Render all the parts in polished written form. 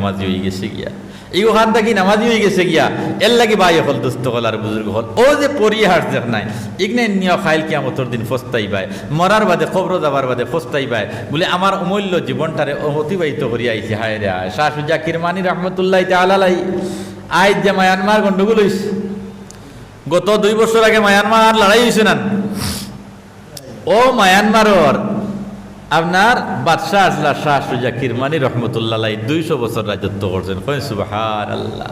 নামাজি হয়ে গেছে গিয়া, এই ওখান থেকে নামাজি হয়ে গেছে গিয়া, এর লাগি ভাই হল দুস্থ হল আর বুজুর্গ হল। ও যে পরিহার দেখ নাই ইগনে নিয়ে খাইল কিয়ামতর দিন ফস্তাই পায়, মরার বাদে খবর যাবার বাদে ফস্তাই পায় বলে আমার অমূল্য জীবনটারে অতিবাহিত করিয়া আইছে। হায় রে হায়, শাহ সুজা কিরমানি রহমতুল্লাহ তাআলা আলাইহি আজ যে মায়ানমার গন্ডগোল হইছে, গত 2 বছর আগে মায়ানমার লড়াই হয়েছে না, ও মায়ানমারর আপনার বাদশাহ আজলা শাহ সুজা কিরমানি রহমতুল্লাহ 200 বছর রাজত্ব করছেন। সুবহানাল্লাহ।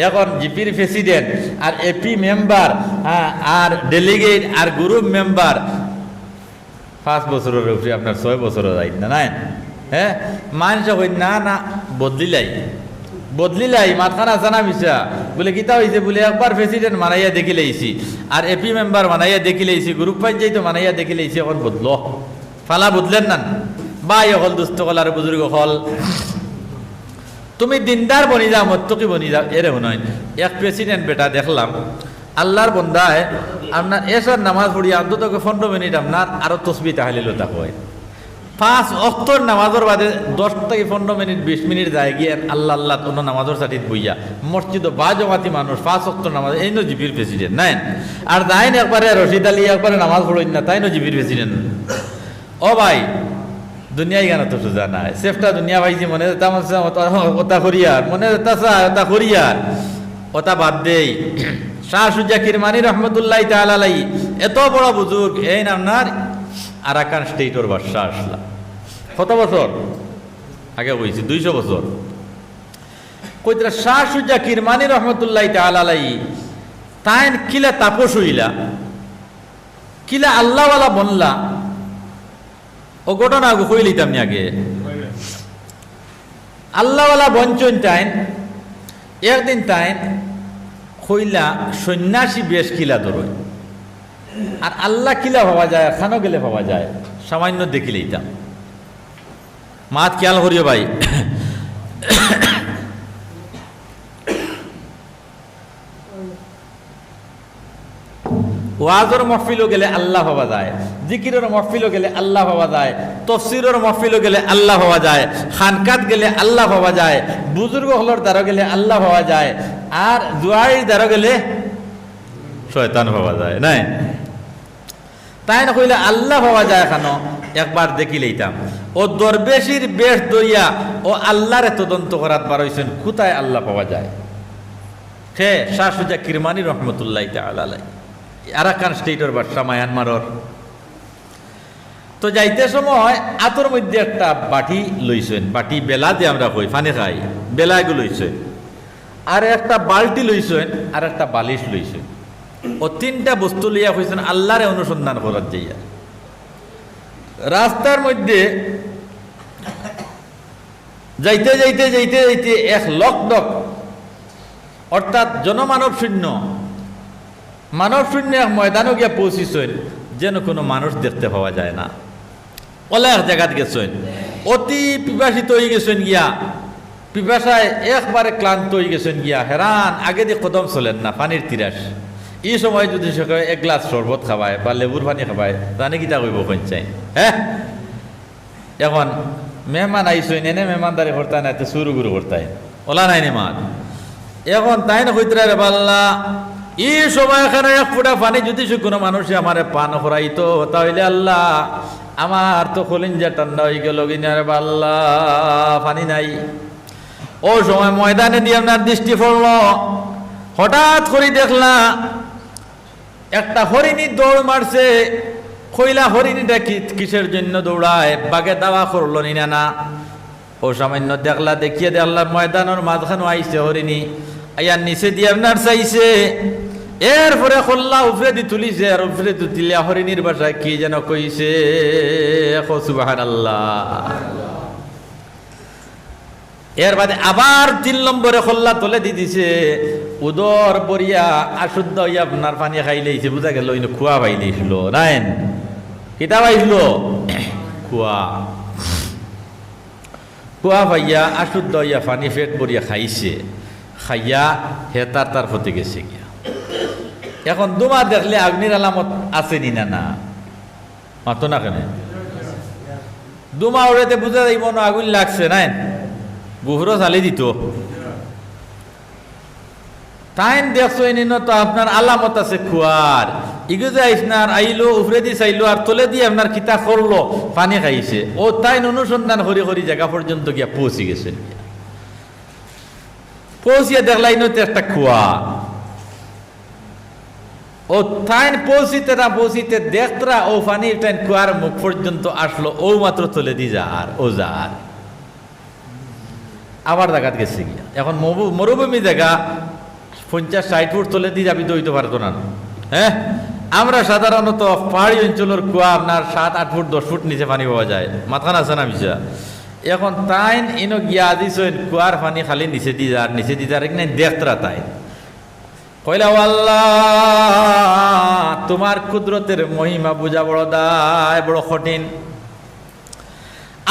এখন জিপির প্রেসিডেন্ট আর এপি মেম্বার আর ডেলিগেট আর গ্রুপ মেম্বার 5 বছরের উপরে আপনার 6 বছরের রাইট না নাই। হ্যাঁ, মানুষ কই না না বদলিলাই মাথাখানা জানা মিশা বলে কিতা হয়েছে বলে একবার প্রেসিডেন্ট মানাইয়া দেখি লাইছি আর এপি মেম্বার মানাইয়া দেখি লাইছি, গ্রুপ পঞ্চায়েত মানাইয়া দেখি লাইছি, এখন বদল ফালা বদলেন না বাই হল দুস্থ হল আর বুজুর্গ হল। তুমি দিনদার বনি যাও, মত্তকি বনি যাও, এরে নয়। এক প্রেসিডেন্ট বেটা দেখলাম আল্লাহর বন্দায় আপনার এসব নামাজ পড়িয়া অন্তত 15 মিনিট আপনার আরো তসবিহ তাহলিল তা হয়। 5 ওয়াক্তর নামাজের বাদে 10 থেকে 15 মিনিট 20 মিনিট যায় গিয়ে আল্লাহ আল্লাহ অন্য নামাজের সাথে বইয়া মসজিদ বা জমাতি মানুষ 5 ওয়াক্তর নামাজ, এই নো জিপির প্রেসিডেন্ট নাই। আর যাইন একবারে রশিদ আলী একবারে নামাজ পড়েন না, তাই নো জিপির প্রেসিডেন্ট। ও ভাই, দুনিয়ায় কেন তো সোজা নাই, সেফটা দুনিয়া ভাইছি মনে ওটা করিয়ার, মনে ওটা করিয়ার, ওটা বাদ দেই। শাহ সুজা কিরমানি রহমতুল্লাহ তাআলা আলাইহি এত বড় বুজুর্গ, এই আপনার আরাকান স্টেটর বাদশাহ আসলা কত বছর আগে হয়েছে, 200 বছর। কইতরা শাহ সুজা কিরমানি রহমতুল্লাহ তাআলা আলাইহি তাইন কিলা তাপস হইলা, কিলা আল্লাহওয়ালা বনলা, ও ঘটনা কইলিতাম নি আগে। আল্লাহওয়ালা বঞ্চন তাইন একদিন তাইন কইলা সন্ন্যাসী বেশ কিলা ধরই, আর আল্লাহ কিলা ভাবা যায়, খানো গেলে ভাবা যায়, সামান্য দেখিলেইতাম। মাত খেয়াল করিও ভাই। ওয়াজর মহফিলও গেলে আল্লাহ ভাবা যায়, জিকিরের মহফিলও গেলে আল্লাহ ভাবা যায়, তফসিরের মহফিলও গেলে আল্লাহ ভাবা যায়, খানকাত গেলে আল্লাহ ভাবা যায়, বুজুর্গ হলর দ্বারা গেলে আল্লাহ ভাবা যায়, আর জুয়ারির দ্বারা গেলে শয়তান ভাবা যায় নাই। তাই না কইলে আল্লাহ ভাবা যায় এখানো একবার দেখিলেইতাম। ও দরবেশির বেশ দইয়া ও আল্লাহরে তদন্ত করাত বার হইছেন, কোথায় আল্লাহ পাওয়া যায়। সে শাহ সুজা কিরমানি রহমতুল্লাহ তাআলা আলাইহি আরাকান স্টেটর বাদশা মায়ানমারর। তো যাইতে সময় আতর মধ্যে একটা বাটি লইছেন, বাটি বেলা দিয়ে আমরা কই পানি খাই, বেলাগুলো লইছেন, আর একটা বালতি লইছেন, আর একটা বালিশ লইছেন। ও 3টা বস্তু লইয়া হয়েছেন আল্লাহরে অনুসন্ধান করার যাইয়া। রাস্তার মধ্যে যাইতে যাইতে যাইতে যাইতে এক লকডক অর্থাৎ জনমানব শূন্য এক ময়দানও গিয়া পৌঁছিছেন, যেন কোনো মানুষ দেখতে পাওয়া যায় না। ওলা এক জায়গাত গেছেন, অতি পিপাসিত হয়ে গেছেন গিয়া, পিপাসায় একবারে ক্লান্ত হয়ে গেছেন গিয়া, হেরান আগে দিয়ে কদম চলেন না, পানির তিরাস। এই সময় যদি সকালে 1 গ্লাস শরবত খাবায় বা লেবুর পানি খাবায়, জানে কিতা কইব কোন চাই। হ্যাঁ, এখন মেহমান আইসইন, এনে মেহমানদারি করতায় না, এতে সুরু গুরু করতায়, ওলা নাই নেমান। এখন তাই না কইতরা রে বাল্লা, এই সময় এখানে 1 ফুটা পানি যদি কোনো মানুষে আমার পান করাইতো, তাহলে আল্লাহ আমার তো কলিজা ঠান্ডা হয়ে গেল কিনারে বাল্লা, পানি নাই। ও সময় ময়দানে দিয়ে আপনার দৃষ্টি পড়ল, হঠাৎ করে দেখলা একটা হরিণী দৌড় মারছে। কইলা হরিণীটা কিসের জন্য দৌড়ায়, বাগে দাওয়া করলো নি না। ও সামান্য দেখলা, দেখিয়ে দেখলা ময়দানের মাঝখানে আইছে হরিণী, আইয়ার নিচে দিয়ে আপনার চাইছে। এরপরে খোল্লা উপরে দি তুলিছে, আর উপরে তুলিয়া হরিণীর বাসায় কি যেন কইছে, সুবহানাল্লাহ। এর বাদে আবার 3 নম্বরে খোল্লা তোলে দি দিছে, উদর বরিয়া আশুদ্ধ হইয়া আপনার পানি খাইলেইছে, বুঝা গেল খুয়া পাইলেছিল নাইন, কিতা পাইছিল খুয়া পাইয়া আশুদ্ধ হইয়া পানি পেট বরিয়া খাইছে, খাইয়া হেতার তার ফতে গেছে গিয়া। এখন দুমা দেখলে আগ্নির আলামত আছে নি না, মাতো না কেন দুমা ওড়েতে বুঝা যাইব না আগুন লাগছে নাই। গুহরো চালি দিত টাইম দেখছো এনে তো আপনার আলামত আছে খুয়ার ইগো যে আইসনার আইলো উফরে দি চাইলো আর তলে দিয়ে আপনার খিতা করলো পানি খাইছে ও তাই অনুসন্ধান করি করি জায়গা পর্যন্ত গিয়া পৌঁছে গেছে পৌঁছিয়া দেখলাই নতে একটা খুয়া ও তাইন পৌঁছিতে না পৌঁছিতে দেখতরা ও পানি টাইন কুয়ার মুখ পর্যন্ত আসলো ও মাত্র তলে দি যার ও যার আবার জায়গাত গেছে গিয়া এখন মরুভূমি জায়গা 50-60 ফুট তলে দিয়ে যাবি তো হইতে পারতো না হ্যাঁ আমরা সাধারণত পাহাড়ি অঞ্চলের কুয়া আপনার 7-8 ফুট 10 ফুট নিচে পানি পাওয়া যায় মাথান আছে না বিষয় এখন তাইন ইনো গিয়া দিছেন কুয়ার পানি খালি নিচে দি যার এখানে দেখতরা তাই কইলা আল্লাহ তোমার কুদরতের মহিমা বুঝা বড় দায় বড় কঠিন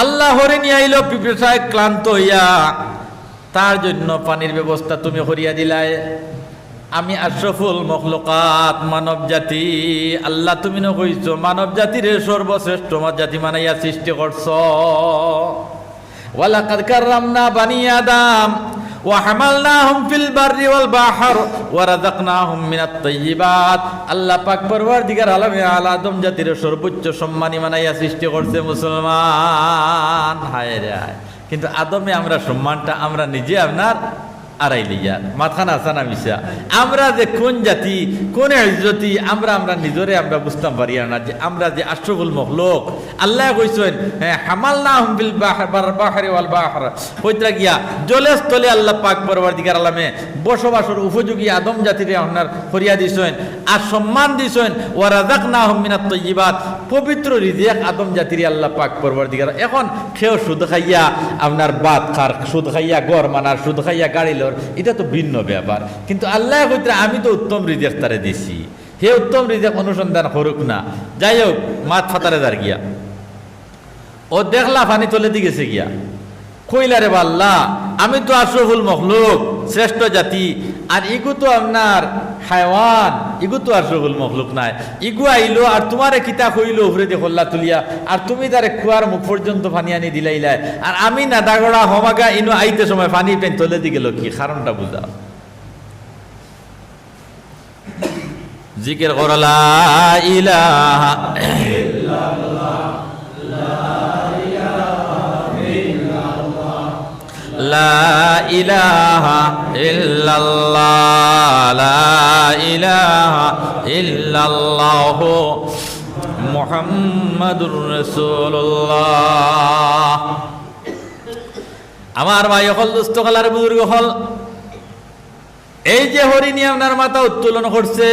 আল্লাহ হরিণ আইল পিপাসায় ক্লান্ত হইয়া তার জন্য পানির ব্যবস্থা তুমি করিয়া দিলাই আমি আশরাফুল মখলুকাত মানব জাতি আল্লাহ তুমি না কইছো মানব জাতির সর্বশ্রেষ্ঠ জাতি মানাইয়া সৃষ্টি করছো ওয়ালাকাদ কাররামনা বানি আদম ওয়া হামালনাহুম ফিল বাররি ওয়াল বাহর ওয়া রাযাকনাহুম মিনাত তাইয়্যিবাত আল্লাহ পাক পরওয়ারদিগার আলামে আদম জাতির সর্বোচ্চ সম্মানী বানাইয়া সৃষ্টি করছে মুসলমান হায় রে হায় কিন্তু আদমে আমরা সম্মানটা আমরা নিজে আপনার আড়াইলিয়া মাথানা আসানা মিশা আমরা যে কোন জাতি কোন ইজ্জতি আমরা নিজরে আমরা বুঝতাম পারি না যে আমরা যে আশরাফুল মখলুক আল্লাহ কইছেন হ্যাঁ হামালনাহুম বিল বাহরি ওয়াল বাহর কইতরা গিয়া জলে স্থলে আল্লাহ পাক পরওয়ারদিগার আলামে বসবাসের উপযোগী আদম জাতিরে আপনার করিয়া দিছেন আর সম্মান দিছেন ওয়া রাযাকনাহুম মিনাত তাইয়্যিবাত পবিত্র রিজিক আদম জাতিরে আল্লাহ পাক পরওয়ারদিগার এখন খেও সুদ খাইয়া আপনার ভাত খার সুদ খাইয়া গড় মানার সুদ খাইয়া গাড়ি লর এটা তো ভিন্ন ব্যাপার কিন্তু আল্লাহ কইতে আমি তো উত্তম রিজিক তারে দিছি হে উত্তম রিজিক অনুসন্ধান করুক না যাই হোক মাত ফাতারে দার গিয়া ও দেখলা পানি তলে দি গেছে গিয়া কইলা রে আল্লাহ আমি তো আশরাফুল মখলুক শ্রেষ্ঠ জাতি আর ইগু তো আপনার হায়ওয়ান ইগু তো আশরাফুল মখলুক নাই ইগু আইলো আর তোমারে কিতা কইলো উপরে দিয়ে হল্লা তুলিয়া আর তুমি তারে কুয়ার মুখ পর্যন্ত পানি আনি দিলাইলাই আর আমি না দাগড়া হমাগা ইনো আইতে সময় পানি পেন তলে দি গেল কি কারণটা বুঝাও জিকির কর লা ইলাহা ইল্লাল্লাহ লা ইলাহা ইল্লাল্লাহ লা ইলাহা ইল্লাল্লাহ মুহাম্মাদুর রাসূলুল্লাহ আমার ভাই হল দোস্ত কালার বুজুর্গ হল এই যে হরিণী আপনার মাথা উত্তোলন করছে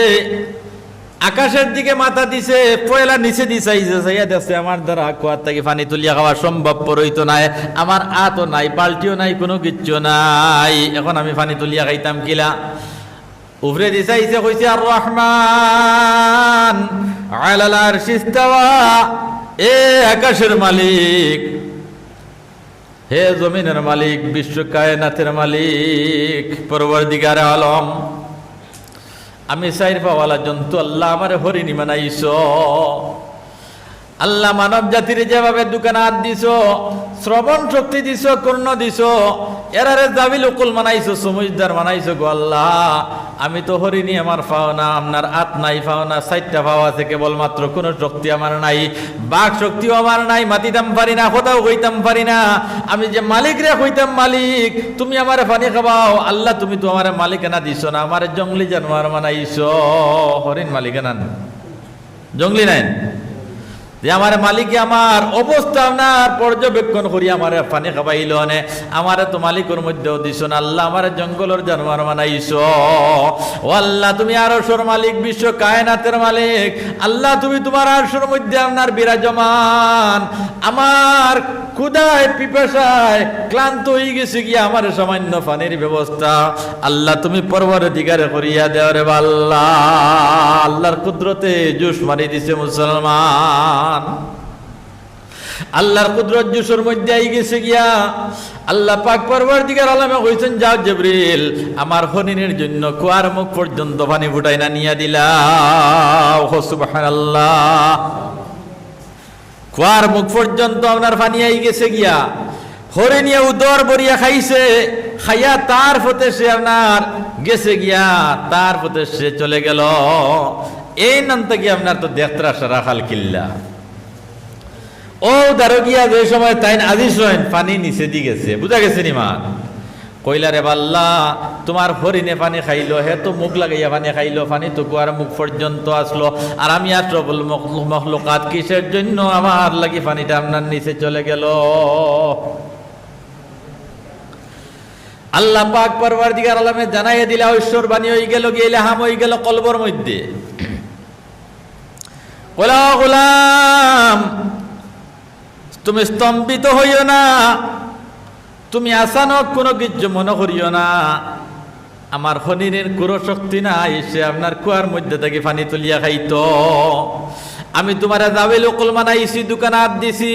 আকাশের দিকে মাথা দিছে পয়লা নিচে দিছাইয়া দেখছে আমার দ্বারা কুয়ার থেকে পানি তুলিয়া খাওয়া সম্ভব পরইতো নাই আমার আতো নাই পাল্টিও নাই কোনো কিচ্ছু নাই এখন আমি পানি তুলিয়া খাইতাম কিলা উপরে দিছাইছে কইছে আর রহমান আলাল আরশি ইস্তাওয়া এ আকাশের মালিক হে জমিনের মালিক বিশ্ব কায়নাতের মালিক পরওয়ারদিগার আলম আমি সাইর পাওয়ালা জন্তু আল্লাহ আমার হরিণী বানাইছ আল্লাহ মানব জাতির যেভাবে দোকানে হাত দিছ শ্রবণ শক্তি দিছ কর্ণ দিছ এরারে জাবিল উকুল বানাইছো সমুজদার বানাইছো গো আল্লাহ আমি তো হরিণী আমার পাও না আপনার হাত নাই পাও না 4টা পাও আছে কেবলমাত্র কোনো শক্তি আমার নাই বাক শক্তিও আমার নাই মাতিতাম পারি না কোথাও হইতাম পারি না আমি যে মালিক রে হইতাম মালিক তুমি আমার পানি খাওয়াও আল্লাহ তুমি তো আমার মালিকানা দিছ না আমার জঙ্গলি জানোয়ার বানাইছো হরিণ মালিকানা জঙ্গলি নাই যে আমার মালিকে আমার অবস্থা আপনার পর্যবেক্ষণ করি আমার পানি খাবাইল নে আমার তো মালিকের মধ্যেও দিছ না আল্লাহ আমার জঙ্গলের জানোয়ার বানাইছ ও আল্লাহ তুমি আরশের মালিক বিশ্ব কায়নাতের মালিক আল্লাহ তুমি তোমার আরশের মধ্যে আপনার বিরাজমান আমার ক্ষুধায় পিপাসায় ক্লান্ত হয়ে গেছে গিয়া আমার সামান্য পানির ব্যবস্থা আল্লাহ তুমি পরওয়ারদিগারে করিয়া দেও রে আল্লাহ আল্লাহর কুদরতে জুস মারি দিছে মুসলমান আল্লাহর কুদরত জুসের মধ্যে আই গেছে গিয়া আল্লাহ পাক পরওয়ারদিগার আলমে কইছেন যাও জিবরিল আমার হরিণের জন্য কুয়ার মুখ পর্যন্ত পানি ফুটাই না নিয়া দিলাও সুবহানাল্লাহ কুয়ার মুখ পর্যন্ত আপনার পানি আই গেছে গিয়া হরিণিয়া উদর বরিয়া খাইছে, খাইয়া তার ফতে সে আপনার গেছে গিয়া, তার ফতে সে চলে গেল। এই নাম থেকে আপনার তো দেখতরা সারা খাল কিল্লা ও দারো গিয়া যে সময় তাই আজিস হইন পানি নিচে দি গেছে, বুঝা গেছে নি মা? কইলা রে বাল্লা, তোমার হরিণে পানি খাইলো, হে তো মুখ লাগাইয়া পানি খাইলো, পানি তো কুয়ার মুখ পর্যন্ত আসলো, আর আমি আশরাফুল মখলুকাত কিসের জন্য আমার লাগি পানিটা আপনার নিচে চলে গেল? আল্লাহ পাক পরওয়ারদিগার আলমে জানাইয়া দিলা ঐশ্বর বাণী হয়ে গেল, গিয়ে ইলহাম হয়ে গেল কলবর মধ্যে। ওলা গোলাম, তুমি স্তম্ভিত হইও না, তুমি আসানক কোনো কিছু মনে করিও না। আমার হরিণের কোনো শক্তি নাই, সে আপনার কুয়ার মধ্যে থেকে পানি তুলিয়া খাইতো। আমি তোমার জাবেল উকুল বানাইছি, দোকান হাত দিছি,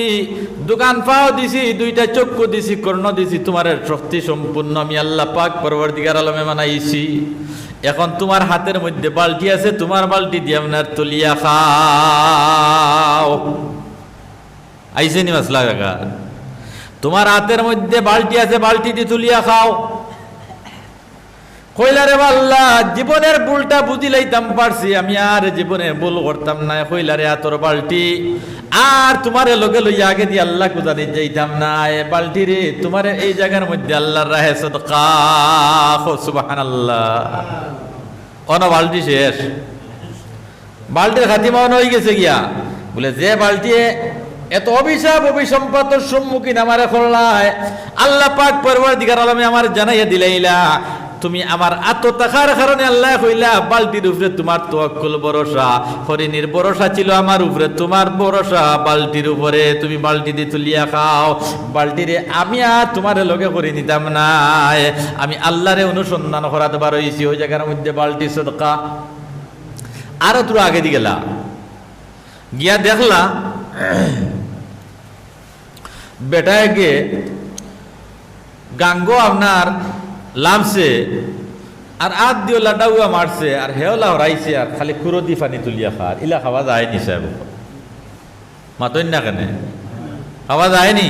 দোকান পাও দিছি, দুইটা চক্ষু দিছি, কর্ণ দিছি, তোমার শক্তি সম্পূর্ণ আমি আল্লাহ পাক পরওয়ারদিগার আলমে বানাইছি। এখন তোমার হাতের মধ্যে বালতি আছে, তোমার বালতি দিয়ে আপনার তুলিয়া খাও। আইসে নি মাসলা কাকা? তোমার হাতের মধ্যে বালতি আছে, বালতি দিয়ে তুলিয়া খাও। কইলারে বাল্লা, জীবনের ভুলটা বুঝি লাইতাম পারছি, আমি আর জীবনে ভুল করতাম না। কইলারে আতর বালতি, আর তোমারে লগে লইয়া আগে দিয়ে আল্লাহ কুজানি যাইতাম না। এ বালতি রে, তোমার এই জায়গার মধ্যে আল্লাহর রাহে সদকা। সুবহানাল্লাহ। অন বালতি শেষ, বালতির খাতিমা হয়ে গেছে গিয়া। বলে যে বালতি এত অভিশাপ অভিসম্পাতর সম্মুখীন আমারে করলায়, আল্লাহ পাক পরওয়ারদিগার আলমে আমার জানাইয়া দিলাইলা, তুমি আমার আত্মতাকার কারণে আল্লাহ কইলা বালতির উপরে তোমার তাওয়াক্কুল ভরসা, হরিণীর ভরসা ছিল আমার উপরে, তোমার ভরসা বালতির উপরে, তুমি বালতি দিয়ে তুলিয়া খাও। বালতিরে আমি আর তোমার লগে করে নিতাম না, আমি আল্লাহরে অনুসন্ধান করাতে পারছি। ওই জায়গার মধ্যে বালতি সদকা। আরো তোর আগে দিয়ে গেলা, গিয়া দেখলা বেটায় গিয়ে গাঙ্গো আপনার লামছে, আর আদ দিও লাডাউয়া মারছে, আর হেওলা হরাইছে, আর খালি কুরদি পানি তুলিয়া খার। ইলা খাওয়া যায়নি সাহেব, মাতই না কেন খাওয়া যায়নি?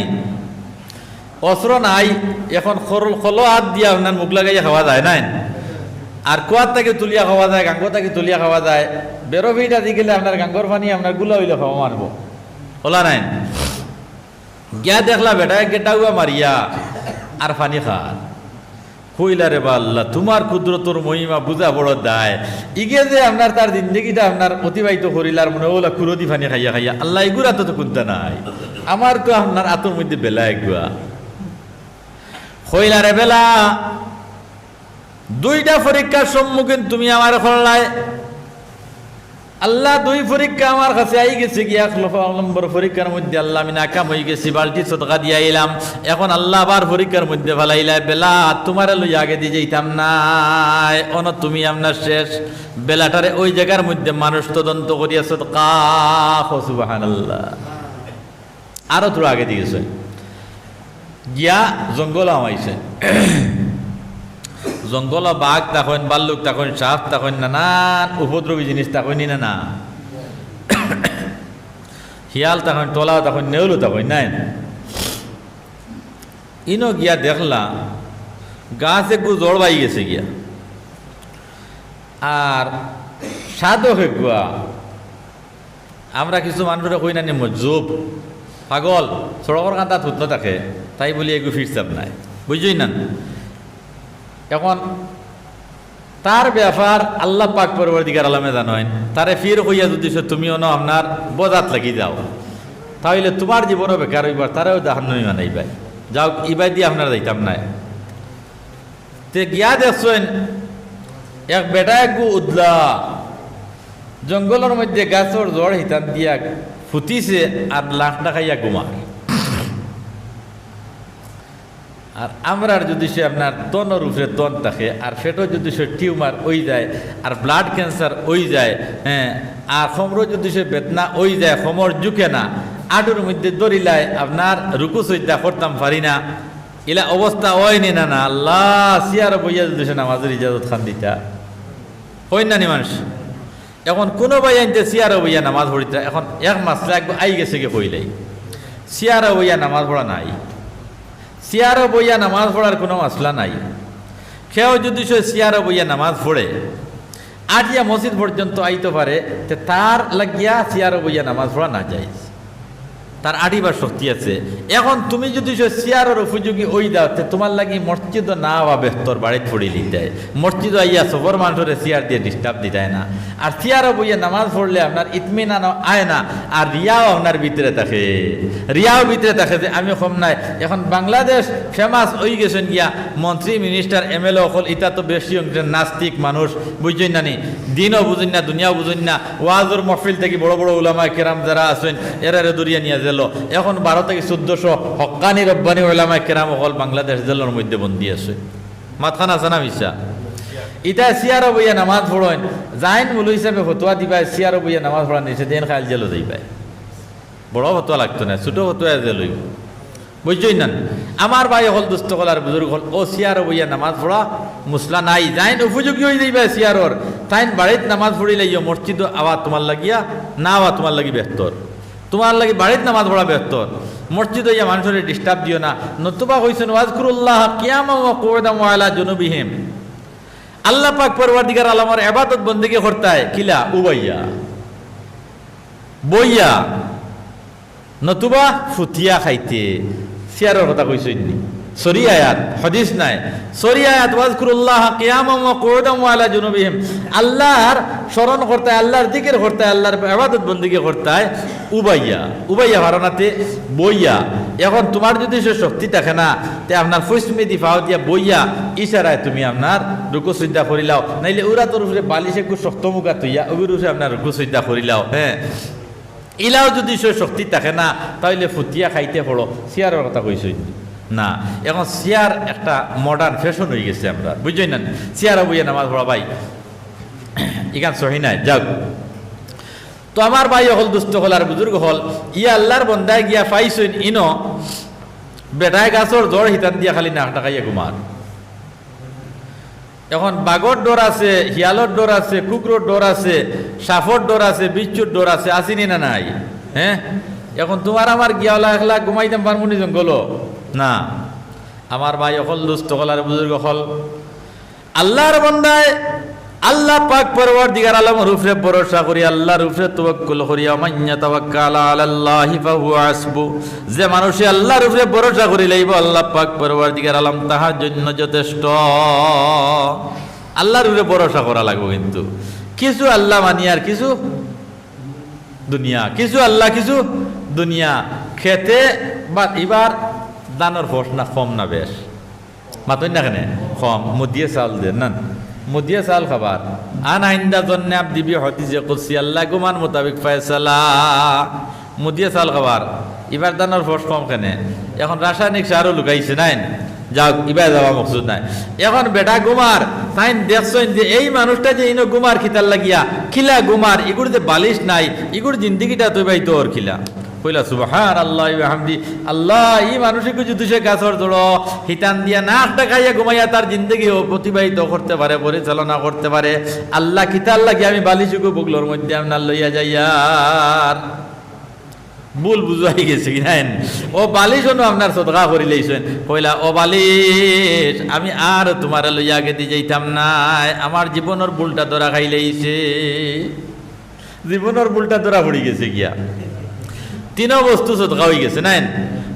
অস্ত্র নাই, এখন খলো হাত দিয়া আপনার মুখ লাগাইয়া খাওয়া যায় নাই? আর কুয়ার থেকে তুলিয়া খাওয়া যায়, গাঙ্গো থেকে তুলিয়া খাওয়া যায়। বেরো ভিটা দি গেলে আপনার গাঙ্গর পানি আপনার গুলা হইলে খাওয়া মারবো, হলা নাই? গিয়া দেখলা বেটায় গেটাউয়া মারিয়া আর পানি খার। কইলা রে বাল্লা, তোমার কুদরতর মহিমা বুঝা বড় দায়। ইগে যে আপনার তার জিন্দগিটা আপনার অতিবাহিত করিলার মনে ওলা কুরদি ফানি খাইয়া খাইয়া, আল্লাহ এগুলা তো কুদ্দা নাই, আমার তো আপনার আতর মধ্যে বেলা এগুয়া। কইলা রে বেলা, দুইটা পরীক্ষার সম্মুখীন তুমি আমার করলাই। আল্লাহ দুই পরীক্ষা আমার কাছে আই গেছে গিয়া, নম্বর পরীক্ষার মধ্যে আল্লাহ আমি নাকাম হয়ে গেছি, বালতি সদকা দিয়া আইলাম। এখন আল্লাহ আবার পরীক্ষার মধ্যে ফেলাইলা, বেলা তোমারে লই আগে দিয়ে যাইতাম নাই, অন তুমি আপনার শেষ। বেলাটারে ওই জায়গার মধ্যে মানুষ তদন্ত করিয়া সদকা। সুবহানাল্লাহ। আরো তোর আগে দিয়েছে গিয়া জঙ্গল আমাইছে। জঙ্গল বাঘ তখন, বাল্লুক তখন, সাপ তখন, নানান উপদ্রবী জিনিস তখন না না, শিয়াল তখন, টলাও তখন, নেউলো তখন নাই। ইনো গিয়া দেখলা গাছ একটু জড় পাই গেছে গিয়া, আর সাধক এগুয়া। আমরা কিছু মানুষরা কই না মজ্জুব, পাগল, সড়কের কাঁটা থুতনো থাকে, তাই বলি এগু ফিরসাপ নাই, বুঝছই না? এখন তার ব্যাপার আল্লাহ পাক পরওয়ারদিগার আলমে জানেন। তারে ফির হইয়া যদি তুমিও না আপনার বজাত লাগি যাও, তাহলে তোমার জীবনও বেকার হইবার, তারাও জাহান্নামী বানাইবাই। যাও ইবাই দিয়ে আপনারা যাইতাম নাই। তে গিয়া দেখছেন এক বেটা একগু উদলা জঙ্গলের মধ্যে গাছর জড় হিতান দিয়া ফুটিছে, আর লাখটা খাইয়া ঘুমার। আর আমরার যদি সে আপনার তনের উপরে তন থাকে, আর ফেটও যদি সে টিউমার ওই যায়, আর ব্লাড ক্যান্সার ওই যায়, হ্যাঁ, আর খমরও যদি সে বেদনা ওই যায়, খমর জুকে না, আটুর মধ্যে দড়িলায় আপনার রুকু সজ্জা করতাম পারি না, এলা অবস্থা হয়নি না না। আল্লাহ সিয়ার বইয়া যদি সে নামাজের ইজাজত খান দিতা হই না নি মানুষ। এখন কোনো ভাই আনতে সিয়ার বইয়া নামাজ পড়িতা, এখন এক মাস একবার আই গেছে গে কইলাই সিয়ার বইয়া নামাজ পড়া নাই। চেয়ারও বইয়া নামাজ পড়ার কোনো মাসলা নাই। কেউ যদি সে চেয়ারও বইয়া নামাজ পড়ে আটিয়া মসজিদ পর্যন্ত আইতে পারে, তে তার লাগিয়া চেয়ারও বইয়া নামাজ পড়া না যায়, তার আটিবার শক্তি আছে। এখন তুমি যদি সে চেয়ারের উপযোগী ওই দাও, তে তোমার লাগি মসজিদ না বা বেহতর বাড়িতে পড়িলি দেয়, মসজিদ আইয়া সবর মানুষের চেয়ার দিয়ে ডিস্টার্ব দিতে না। আর চেয়ারও বইয়া নামাজ পড়লে আপনার ইতমিনান আয় না, আর রিয়াও আপনার ভিতরে থাকে, রিয়াও ভিতরে থাকে যে আমি কম নাই। এখন বাংলাদেশ ফেমাস হয়ে গেছেন গিয়া মন্ত্রী মিনিস্টার এমএলএ অকল, এটা তো বেশি অংশের নাস্তিক মানুষ, বুঝছেন না নি, দিনও বুঝুন না দুনিয়াও বুঝুন না। ওয়াজর মহফিল থেকে বড় বড় উলামা কেরাম যারা আছেন এরারে দরিয়া নিয়ে গেল। এখন 12 থেকে 1400 হক্কানি রব্বানি উলামা কেরাম অকল বাংলাদেশ জেলের মধ্যে বন্দী আছে। মাতখান আছে না মিশা? ইটা সিয়ারো বইয়া নামাজ পড়েন, জাইন মুলু হিসাবে ফতোয়া দিবাই সিয়ারো বইয়া নামাজ পড়া নিচে দেন খাইল জেলও যাইবাই। বড় ফতোয়া লাগতো না, ছোট ফতোয়া জেল হইব, বুঝছই না? আমার ভাই হল দুস্থ হল আর বুজুর্গ হল, ও সিয়ারো বইয়া নামাজ পড়া মুসলা নাই, জাইন উপযোগী হয়ে যাইবা সিয়ারর, তাইন বাড়িতে নামাজ পড়িলে মসজিদ আওয়া তোমার লাগিয়া না আওয়া তোমার লাগি বেহতর, তোমার লাগি বাড়িতে নামাজ পড়া বেহতর। মসজিদ হইয়া মানুষের ডিস্টার্ব দিও না। নতুবা হইছেন ওয়াজকুরুল্লাহ কিয়ামা ওয়া কুউদাম ওয়া আলা জুনুবিহিম, আল্লাহ পাক পরওয়ারদিগার আলমের ইবাদত বন্দেগি করতায় কিলা উবাইয়া বইয়া, নতুবা ফুটিয়া খাইতে। সিয়ারের কথা কইছেন নি? সরি আয়াত, হাদিস নাই, সরি আয়াত। ওয়াজকুরুল্লাহ কিয়ামা ওয়া কুউদাম ওয়া আলা জুনুবিহিম, আল্লাহর স্মরণ করতায়, আল্লাহর জিকির করতায়, আল্লাহর ইবাদত বন্দেগি করতায় উবাইয়া, উবাইয়া ভারনাতে বইয়া। এখন তোমার যদি সে শক্তি থাকে না, তে আপনার ফুসমি দিফাও দিয়া বইয়া ইশারায় তুমি আপনার রুকু সিজদা করিলাও, নাইলে উরা তোর উপরে বালিশ একটু শক্ত মুখা তুইয়া ওগুর উপরে আপনার রুকু সিজদা করিলাও। হ্যাঁ, ইলাও যদি সে শক্তি থাকে না, তাহলে ফুটিয়া খাইতে পড়ো। চেয়ারের কথা কইছই না? এখন চেয়ার একটা মডার্ন ফ্যাশন হয়ে গেছে আমরা, বুঝছই না? চেয়ারও বইয়া নামাজ পড়া ভাই এখান সহি নাই। যাক, তো আমার ভাই হল দুস্থ হল আর বুজুর্গ হল, ইয়া আল্লাহর বন্দায় গিয়া পাইছেন ইনো বেটায় গাছর জ্বর হিতান দিয়া খালি নাক ডাকাইয়া ঘুমার। এখন বাঘর ডর আছে, শিয়ালর ডর আছে, কুকুরের ডর আছে, সাফর ডর আছে, বিচ্ছুর ডর আছে, আসিনি না নাই? হ্যাঁ, এখন তোমার আমার গিয়াওলা একলা ঘুমাইতাম পারমুনি জঙ্গল না? আমার ভাই হল দুস্থ হল আর বুজুর্গ হল, আল্লাহর বন্দায় আল্লাহ পাক পরওয়ারদিগার আলমের উপরে ভরসা করি, আল্লাহর উপরে তাওয়াক্কুল করি। মাইয়া তাওয়াক্কাল আলাল্লাহি ফাহুয়া হাসবু, যে মানুষে আল্লাহর উপরে ভরসা করি লইব, আল্লাহ পাক পরওয়ারদিগার আলম তাহার জন্য যথেষ্ট। আল্লাহর উপরে ভরসা করা লাগবে, কিন্তু কিছু আল্লাহ মানি আর কিছু দুনিয়া, কিছু আল্লাহ কিছু দুনিয়া। খেতে বা এবার দানোর ফস না কম না বেশ, মাতই না কেন কম মুদিয়ে চাউল দেন না, মুদিয়ে চাল খাবার। আন আইন্দা জন্যে আপ দিবি হতিজে কুলসি আল্লাহ গুমান মোতাবিক ফয়সালা, মুদিয়ে চাল খাবার। এবার দানোর ফস কম কেনে? এখন রাসায়নিক সারও লুকাইছে নাই, যাও ইবার যাওয়া মকসুদ নাই। এখন বেটা গুমার তাই দেখছেন যে এই মানুষটা যে ইনো গুমার খিতার লাগিয়া খিলা গুমার, ইগুর যে বালিশ নাই, ইগুর জিন্দিগিটা তুই ভাই তোর খিলা কইলা সুবহান আল্লাহ হামদি। আল্লাহ এই মানুষকে যদি সে গাছর জড়ো হিতান দিয়া নাকটা খাইয়া ঘুমাইয়া তার জিন্দগি অতিবাহিত করতে পারে, পরিচালনা করতে পারে, আল্লাহ খিতার লাগিয়া আমি বালিশকে বুকলোর মধ্যে আপনার লইয়া যাইয়ার ভুল বুঝাই গেছে কি নাই? ও বালিশ আপনার সদকা করি লইছেন, কইলা ও বালিশ আমি আর তোমার লইয়া গেতে যাইতাম নাই, আমার জীবনের ভুলটা ধরা খাই লইছে, জীবনের ভুলটা ধরা পড়ি গেছে গিয়া। তিনো বস্তু সদকা হয়ে গেছে নাই,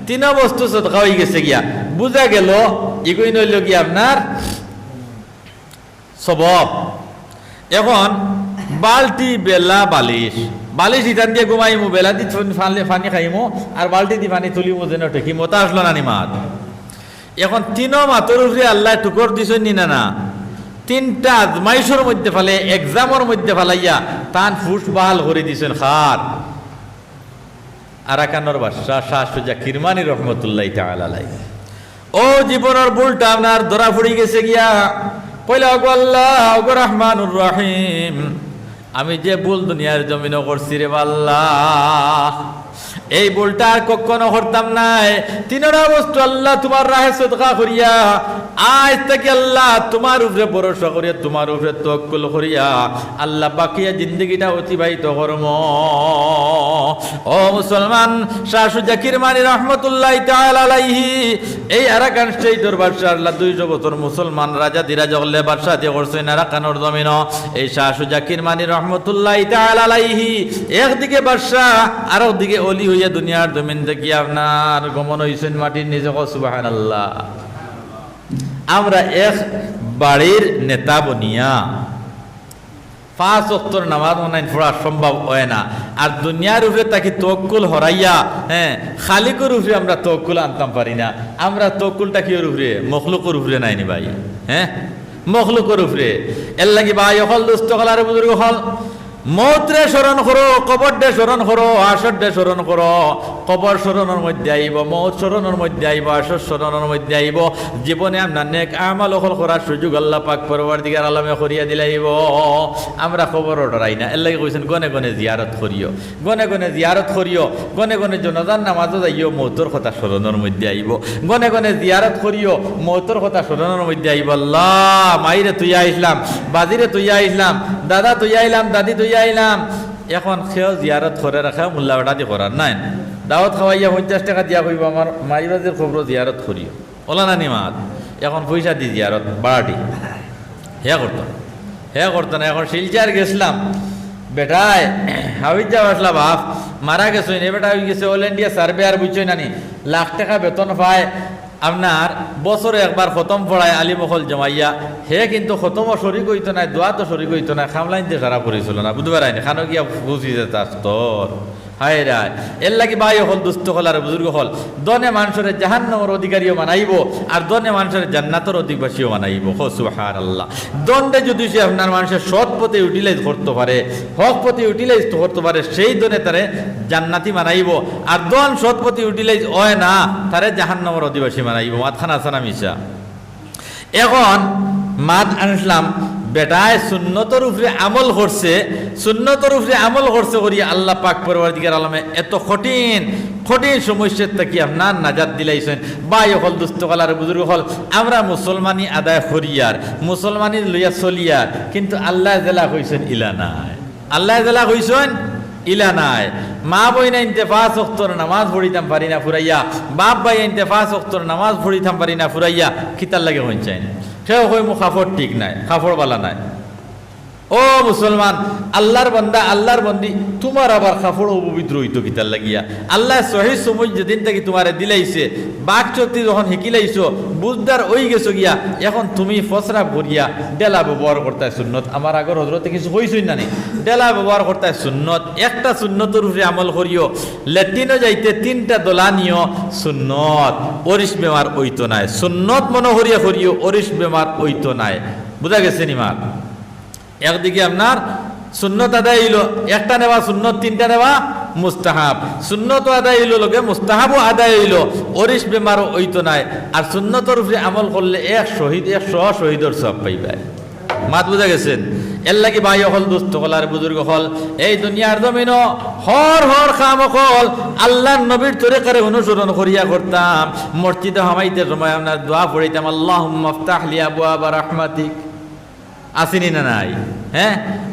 তিনো বস্তু সদকা হয়ে গেছে গিয়া। বুঝা গেল এগুই নইল গিয়া আপনার স্বভাব। এখন বালতি বেলা বালিশ, বালিশ ইটান দিয়ে ঘুমাইমু, বেলা দি পানি খাইমু, আর বালতি দি পানি তুলিমু যেন ঠেকিমু, তা আসলো না নি মাত। এখন তিনো মাতর উপরে আল্লাহ টুকর দিছেন নি না? তিনটা আজমাইশের মধ্যে ফেলে, এক্সামের মধ্যে ফেলাইয়া তান ফুস বাহাল করে দিছেন খার। আরাকানোর বাদশাহ শাহ সুজা কিরমানি রহমতুল্লাহ তাআলা আলাইহি, ও জীবনের ভুলটা আপনার ধরা পড়ে গেছে গিয়া। কইলা ওগো আল্লাহ, ওগো রহমানুর রহিম, আমি যে ভুল দুনিয়ার জমিনও করছি রে আল্লাহ, এই ভুলটা আর কখনো করতাম নাই। তিনটা বস্তু আল্লাহ তোমার রাহে সদকা করিয়া আজ থেকে আল্লাহ তোমার উপরে ভরসা করিয়া তোমার উপরে তাওয়াক্কুল করিয়া আল্লাহ বাকিয়া জিন্দগিটা অতিবাহিত করম। ও মুসলমান, শাহ জাকির মানি রহমতুল্লাহি তাআলা আলাইহি এই আরাকান স্টেটের বাদশা আল্লাহ 200 বছর মুসলমান রাজা দিরাজা হলে বাদশা দিয়ে করছেন আরাকানের জমিন। এই শাহ জাকির মানি রহমতুল্লাহি তাআলা আলাইহি একদিকে বাদশা আর ওদিকে অলি হইয়া দুনিয়ার জমিন থেকে আপনার গমন হইছেন মাটির নিচে। সুবহানাল্লাহ। আমরা এক বাড়ির নেতা বনিয়া 5 ওয়াক্তের নামাজ অনলাইন পড়া সম্ভব হয় না, আর দুনিয়ার উপরে তাকে তাওয়াক্কুল হরাইয়া খালিকের উপরে আমরা তাওয়াক্কুল আনতাম পারি না। আমরা তাওয়াক্কুলটা কি উপরে? মখলুকের উপরে নাইনি ভাই, মখলুকের উপরে। এর লাগি ভাই হল দুস্থ হলার বুজুর্গ হল মৌত্রে স্মরণ করো, কবর ডে স্মরণ করো, আসর ডে স্মরণ করো। কবর স্মরণের মধ্যে আইব, মৌত স্মরণের মধ্যে আইব, আসর স্মরণের মধ্যে আইব। জীবনে আপনার নেক আমাল ওখল করার সুযোগ আল্লাহ পাক পরওয়ারদিগার আলমে করিয়া দিলাইব। আমরা খবর ডরাই না। এর লাগে কইছেন গনে গনে জিয়ারত করিও, গনে গনে জিয়ারত করিও, গনে গনে জনাজার নামাজও যাইও, মৌতর কথা স্মরণের মধ্যে আইব। গনে গনে জিয়ারত করিও, মৌতর কথা স্মরণের মধ্যে আইব। আল্লাহ মাইরে তুই আইসলাম, বাজিরে তুই আইসলাম, দাদা তুই আইলাম, দাদি তুই আইলাম। এখন সেও জিয়ারত করে রাখা মোল্লা বেটা দিয়ে করার নাই। দাওয়াত খাওয়াইয়া 50 টাকা দিয়া কইব আমার মাইবাজের খবর জিয়ারত করিও, ওলা না নিমাত। এখন পয়সা দি জিয়ারত বাড়াটি হে করতো না। এখন শিলচার গেছিলাম, বেটায় হাবিজ যাওয়া আসলা বাপ মারা গেছো নে বেটা হয়ে গেছে অল ইন্ডিয়া সার্ভে আর বুঝছই নানি, লাখ টাকা বেতন পায়। আপনার বছরে একবার খতম পড়ায় আলিমখল জমাইয়া, হে কিন্তু খতমও শরিক হইতো না, দোয়া তো শরিক হইতো না, খামলাইনতে সারা পড়েছিল না, বুঝতে পারাইনি খানো গিয়া বুঝি যে তোর হায় রায়। এর লাগি ভাই হল দুস্থ হল আর বুজুর্গ হল দনে মানুষের জাহান্নামের অধিকারীও বানাইব, আর দনে মানুষের জান্নাতের অধিবাসীও বানাইব। সুবহানাল্লাহ। দণ্ডে যদি সে আপনার মানুষের সৎ পথে ইউটিলাইজ করতে পারে, হক পথে ইউটিলাইজ করতে পারে, সেই দনে তারে জান্নাতি বানাইব। আর দন সৎ পথে ইউটিলাইজ হয় না, তারে জাহান্নামের অধিবাসী বানাইব। মাতখানা আসানা মিশা। এখন মাত আনলাম বেটায় সুন্নতর উপরে আমল করছে, সুন্নতর উপরে আমল করছে করি আল্লাহ পাক পরওয়ারদিগার আলমে এত কঠিন কঠিন সমস্যার থেকে আপনার নাজাত দিলাইছেন। বাই হল দুস্থকালার বুজুর্গ হল আমরা মুসলমানি আদায় করিয়ার, মুসলমানি লইয়া চলিয়ার, কিন্তু আল্লাহ জেলা কইছেন ইলা নাই, আল্লাহ জেলা কইছেন ইলা নাই। মা বই নাইনতে 5 ওয়াক্তের নামাজ পড়িতাম পারি না ফুরাইয়া, বাপ ভাই আইনতে 5 ওয়াক্তের নামাজ পড়িতাম পারি না ফুরাইয়া, কিতার লাগে হইন চাই না। সেও কই মু কাপড় ঠিক নাই, কাপড় বালা নাই। ও মুসলমান, আল্লাহর বান্দা আল্লাহর বন্দি, তোমার আবার কাপড় অপবিত্র হইতো কিতার লাগিয়া? আল্লাহ সহি সময় যেদিন থেকে তোমারে দিলাইছে, বাক চতি যখন শিকিলাইছো, বুঝদার ওই গেছো গিয়া, এখন তুমি ফসরা ভরিয়া ডেলা ব্যবহার করতে সুন্নত। আমার আগর হজরতে কিছু হইছই না নি, ডেলা ব্যবহার করতে সুন্নত। একটা সুন্নতের উপরে আমল করিও। লেট্রিনও যাইতে 3টা দোলা নিও, সুন্নত। অরিস বেমার ওইতো নাই, সুন্নত মনে করিয়া করিও, অরিস বেমার ওইতো নাই। বুঝা গেছে নিমার? একদিকে আপনার সুন্নত আদায় হইল, একটা নেওয়া সুন্নত, 3টা নেওয়া মুস্তাহাব। সুন্নত আদায় হইল লোকে, মুস্তাহাবও আদায় হইল, অরিস বেমারও ওইতো নাই। আর সুন্নতর উপরে আমল করলে 100 শহীদের সব পাইবাই। মাত বুঝা গেছেন? এর লাগি ভাই হল দুস্থ হল আর বুজুর্গ হল এই দুনিয়ার জমিন হর খাম হল আল্লাহর নবীর তরিকারে অনুসরণ করিয়া করতাম। মসজিদে হামাইতে সময় আপনার দোয়া পড়িতাম, আল্লাহুম্মা ইফতাহ লি আবওয়াবা রাহমাতিক। আসেনি না নাই?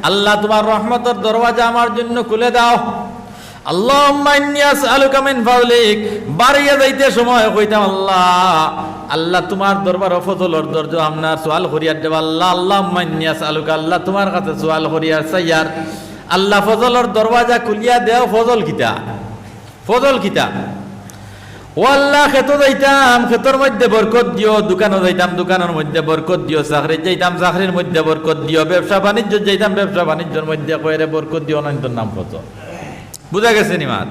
আল্লাহ তোমার রহমতের দরওয়াজা আমার জন্য খুলে দাও। আল্লাহুম্মা ইন্নী আসআলুকা মিন ফাদলিক। বাড়িয়া যাইতে সময় কইতাম, আল্লাহ তোমার দরবার ফজলর দরজা আপনার সওয়াল করিয়ার দেব। আল্লাহুম্মা ইন্নী আসআলুকা, আল্লাহ তোমার কাছে সওয়াল করিয়ার চাইয়ার। আল্লাহ ফজলর দরওয়াজা খুলিয়া দেও। ফজল কিতা? ফজল কিতা? ও আল্লাহ, খেতো যাইতাম, খেতর মধ্যে বরকত দিও। দোকানও যাইতাম, দোকানের মধ্যে বরকত দিও। চাকরি যাইতাম, চাকরির মধ্যে বরকত দিও। ব্যবসা বাণিজ্য যাইতাম, ব্যবসা বাণিজ্যের মধ্যে কয়রে বরকত দিও। অনন্তর নাম কত? বুঝা গেছে নিমাত?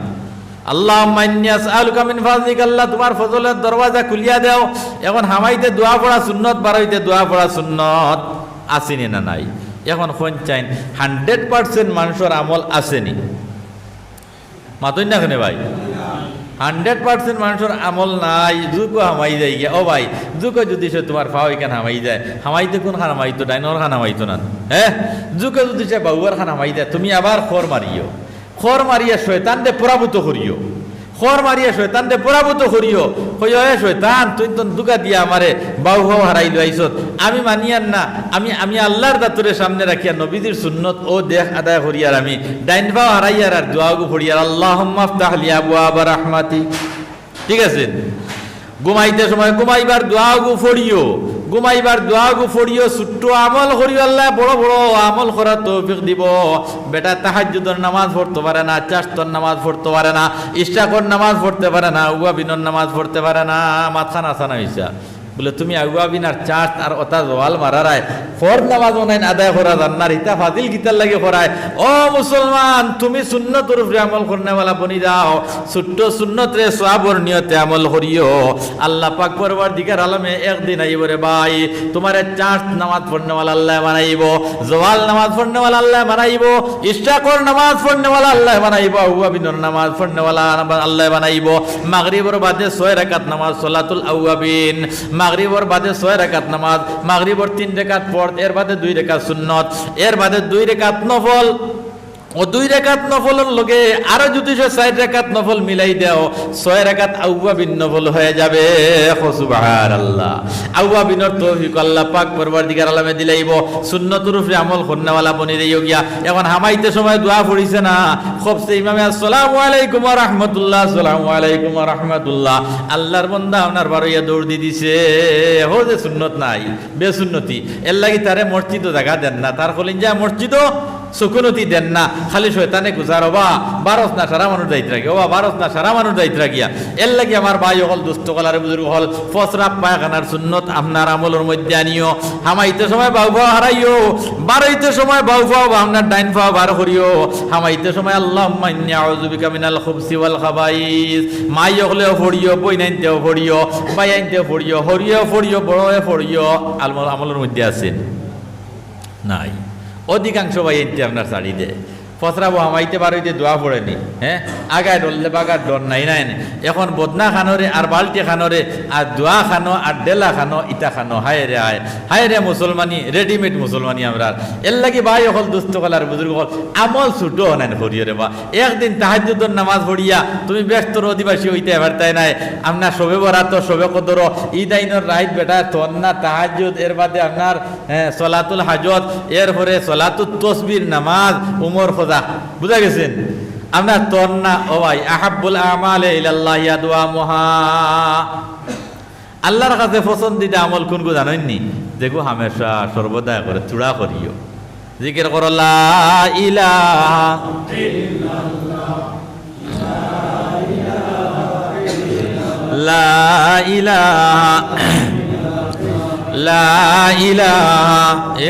আল্লাহুম্মা ইন্নী আসআলুকা মিন ফাদলিক, আল্লাহ তোমার ফজলের দরওয়াজা খুলিয়া দাও। এখন হামাইতে দোয়া পড়া সুন্নত, বাড়াইতে দোয়া পড়া সুন্নত। আসেনি না নাই? এখন কোন চাইন 100% মানুষের আমল আসেনি? মাতই না কেন ভাই? 100% মানুষের আমল নাই। যুগ হামাই যায় গিয়া। ও ভাই, যুগ যদি সে তোমার ফাও এখানে হামাই যায়, হামাইতে কোন খান হামাইতো? ডাইনর খান হামাইতো না? যুগ যদি সে বাউয়ার খান হামাই যায়, তুমি আবার খর মারিও, খর মারিয়া শয়তান দে পরাভূত করিও। খর মারিয়া শয়তান দে পরাভূত করিও কই এ শয়তান তুই তো দুকা দিয়া আমারে বাউ বাউ হারাইলো আইছত আমি মানিয়ান না আমি আল্লাহর দাতুরে সামনে রাখিয়া নবীজির সুন্নত ও দেখ আদায় করিয়ার আমি ডাইন বাউ হারাইয়ার আর দোয়াগু পড়িয়ার আল্লাহুম্মা আফতাহ লি আবওয়াবা রাহমাতি। ঠিক আছে, ঘুমাইতে সময় ঘুমাইবার দোয়াগু পড়িও, ঘুমাইবার দোয়াগু পড়িও, ছোট্ট আমল করিও, আল্লাহ বড় বড় আমল করার তৌফিক দিব। বেটা তাহাজ্জুদের নামাজ পড়তে পারে না, চারটার নামাজ পড়তে পারে না, ইশরাকর নামাজ পড়তে পারে না, উয়াবিনর নামাজ পড়তে পারে না, মাথান আসানা হইছা বলে তুমি আগুয়াবিনার চার্চ আর ওটা জোয়াল মারারায় ফরজ নামাজ অনাইন আদায় করা জান্নার ইতা ফাজিল গীতার লাগে করায়। ও মুসলমান, তুমি সুন্নতের উপরে আমল করনেওয়ালা বনি যাও, ছোট্ট সুন্নত রে সওয়াবর নিয়তে আমল করিও। আল্লাহ পাক পরওয়ারদিগার আলমে একদিন আইব রে ভাই, তোমার চার্চ নামাজ পড়নেওয়ালা আল্লাহ বানাইব, জোয়াল নামাজ পড়নেওয়ালা আল্লাহ বানাইব, ইশরাকর নামাজ পড়নেওয়ালা আল্লাহ বানাইব, আউয়াবিনর নামাজ পড়নেওয়ালা আল্লাহ বানাইব। মাগরিবের বাদে 6 রাকাত নামাজ সলাতুল আউয়াবিন, মাগরিবর বাদে 6 রাকাত নামাজ, মাগরিবর 3 রাকাত ফরজ, এর বাদে 2 রাকাত সুন্নত, এর বাদে 2 রাকাত নফল, ও 2 রাকাত নফলের লগে আরো যদি 4 রাকাত নফল মিলাই দাও 6 রাকাত আউয়াবিন নফল হয়ে যাবে। সুবহানাল্লাহ, আউয়াবিনর তৌফিক আল্লাহ পাক পরওয়ারদিগার আলমে দিলাইব। সুন্নতের উপরে আমল করনেওয়ালা বনি রইও গিয়া। এখন হামাইতে সময় দোয়া পড়িছে না, খবসে ইমামে আসসালামু আলাইকুম ওয়া রাহমাতুল্লাহ, আসসালামু আলাইকুম ওয়া রাহমাতুল্লাহ, আল্লাহর বান্দা আপনার বারইয়া দৌড় দি দিছে, হো যে সুন্নত নাই বেসুন্নতি, এর লাগি তারে মসজিদও জায়গা দেন না, তার কলিন যা মসজিদও সুকুনতি দেন না, খালি শয়তানে গুজার হবা বারস না সারা মানুষ দায়িত্ব রাখি, ও বারস না সারা মানুষ দায়িত্ব রাখিয়া। এর লাগি আমার ভাই হল দুস্থ কলার বুজুর্গ হল ফসরাব পায়খানার সুন্নত আপনার আমলের মধ্যে আনিও। হামাইতে সময় বাউ ফাও হারাইও, বারইতে সময় বাউ ফাও আপনার ডাইন ফাও বার করিও। হামাইতে সময় আল্লাহুম্মা ইন্নী আউযু বিকা মিনাল খুবসি ওয়াল খাবাইস, মাই হলেও পড়িও, বই নাইনতেও পড়িও, বাই আইনতেও পড়িও, হরিও পড়িও, বড়য়ে পড়িও। আমলের মধ্যে আছে নাই, অধিকাংশ ভাই এনতে আপনার শাড়ি দেয় ফসরাবো হামাইতে পারইতে দোয়া পড়েনি, হ্যাঁ আগায় ডললে বাগার ডর নাই নাই। এখন বদনা খানোরে আর বালতি খানোরে আর দোয়া খানো আর ডেলা খানো ইটা খানো, হায় রে হায় রে মুসলমানি, রেডিমেড মুসলমানি আমরা। এর লাগি ভাই হল দুস্থ কলার বুজুর্গ হল আমল ছুটো নেন করিও রে বা। একদিন তাহাজ্জুদের নামাজ পড়িয়া তুমি ব্যস্তর অধিবাসী হইতে এবার তাই নাই, আপনার শবে বরাত শবে কদর ঈদাইনর রাইত বেটা তন্না তাহাজ্জুদ, এর বাদে আপনার সলাতুল হাজত, এরপরে সলাতুত তসবির নামাজ, উমর খোদা, বুঝা গেছেন আপনার তন্না। ও ভাই আহাব্বুল আমালে ইলাল্লাহি আদওয়ামুহা, আল্লাহর কাছে পছন্দিদা আমল কোন গো জানেননি? দেখো হামেশা সর্বদা করে চূড়া করিও, জিকির করো লা ইলাহা ইল্লাল্লাহ, লা ইলাহা লা ইলাহা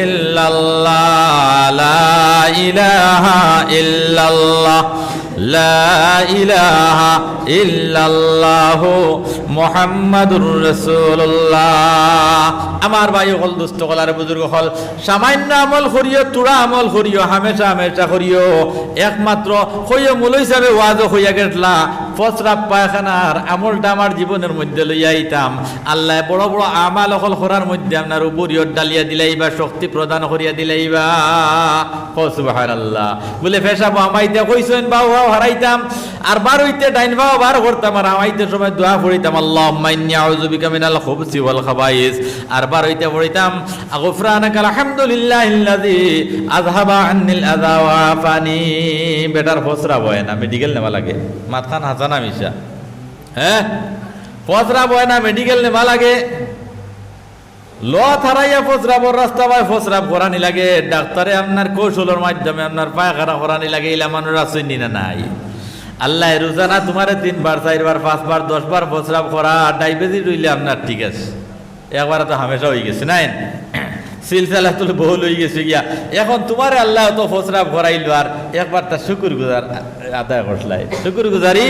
ইল্লাল্লাহ, লা ইলাহা ইল্লাল্লাহ, লা ইলাহা ইল্লাল্লাহু মুহাম্মাদুর রাসূলুল্লাহ। আমার ভাই হল দুস্থ কলার বুজুর্গ হল সামান্য আমল করিও, তুড়া আমল করিও, হামেশা হামেশা করিও। একমাত্র হইও মূল হিসাবে ওয়াজও হইয়া গেটলা ফসরাব পায়খানার আমলটা আমার জীবনের মধ্যে লইয়া আইতাম। আল্লাহ বড় বড় আমাল অকল করার মধ্যে আপনার উপরিয়ত ডালিয়া দিলাইবা, শক্তি প্রদান করিয়া দিলাইবা। সুবহানাল্লাহ, বলে ফেসাবো আমাইতে কইছেন বাউ বাউ হারাইতাম, আর বার হইতে ডাইন বাউ বার করতাম, আর আমাইতে সময় দোয়া পড়িতাম আল্লাহুম্মা ইন্নী আউযু বিকা মিনাল খুবসি ওয়াল খাবাইস, আর বার হইতে পড়িতাম গুফরানাকাল হামদুলিল্লাহিল্লাযী আযহাবা আন্নিল আযা ওয়া আফানি। বেটার ফসরা বয় না, মেডিকেল নেওয়া লাগে, মাথান হাসানা মিশা, হ্যাঁ ফসরা বয় না, মেডিকেল নেওয়া লাগে। ল থারাইয়া ফসরাবর রাস্তা পায় ফসরাব করানি লাগে, ডাক্তারে আপনার কৌশলের মাধ্যমে আপনার পায়খানা করানি লাগে, ইলা মানুষ আসেনি না নাই। আল্লাহ রোজানা তোমারে 3 বার 4 বার 5 বার 10 বার ফসরাব করা, ডায়াবেটিস হইলে আপনার ঠিক আছে, একবার তো হামেশা হয়ে গেছে নাই, সিলসিলা তো বহুল হয়ে গেছে গিয়া। এখন তোমার আল্লাহ তো ফসরাব করাইল, আর একবার তার শুকুর গুজার আদায় করলাই, শুকুর গুজারি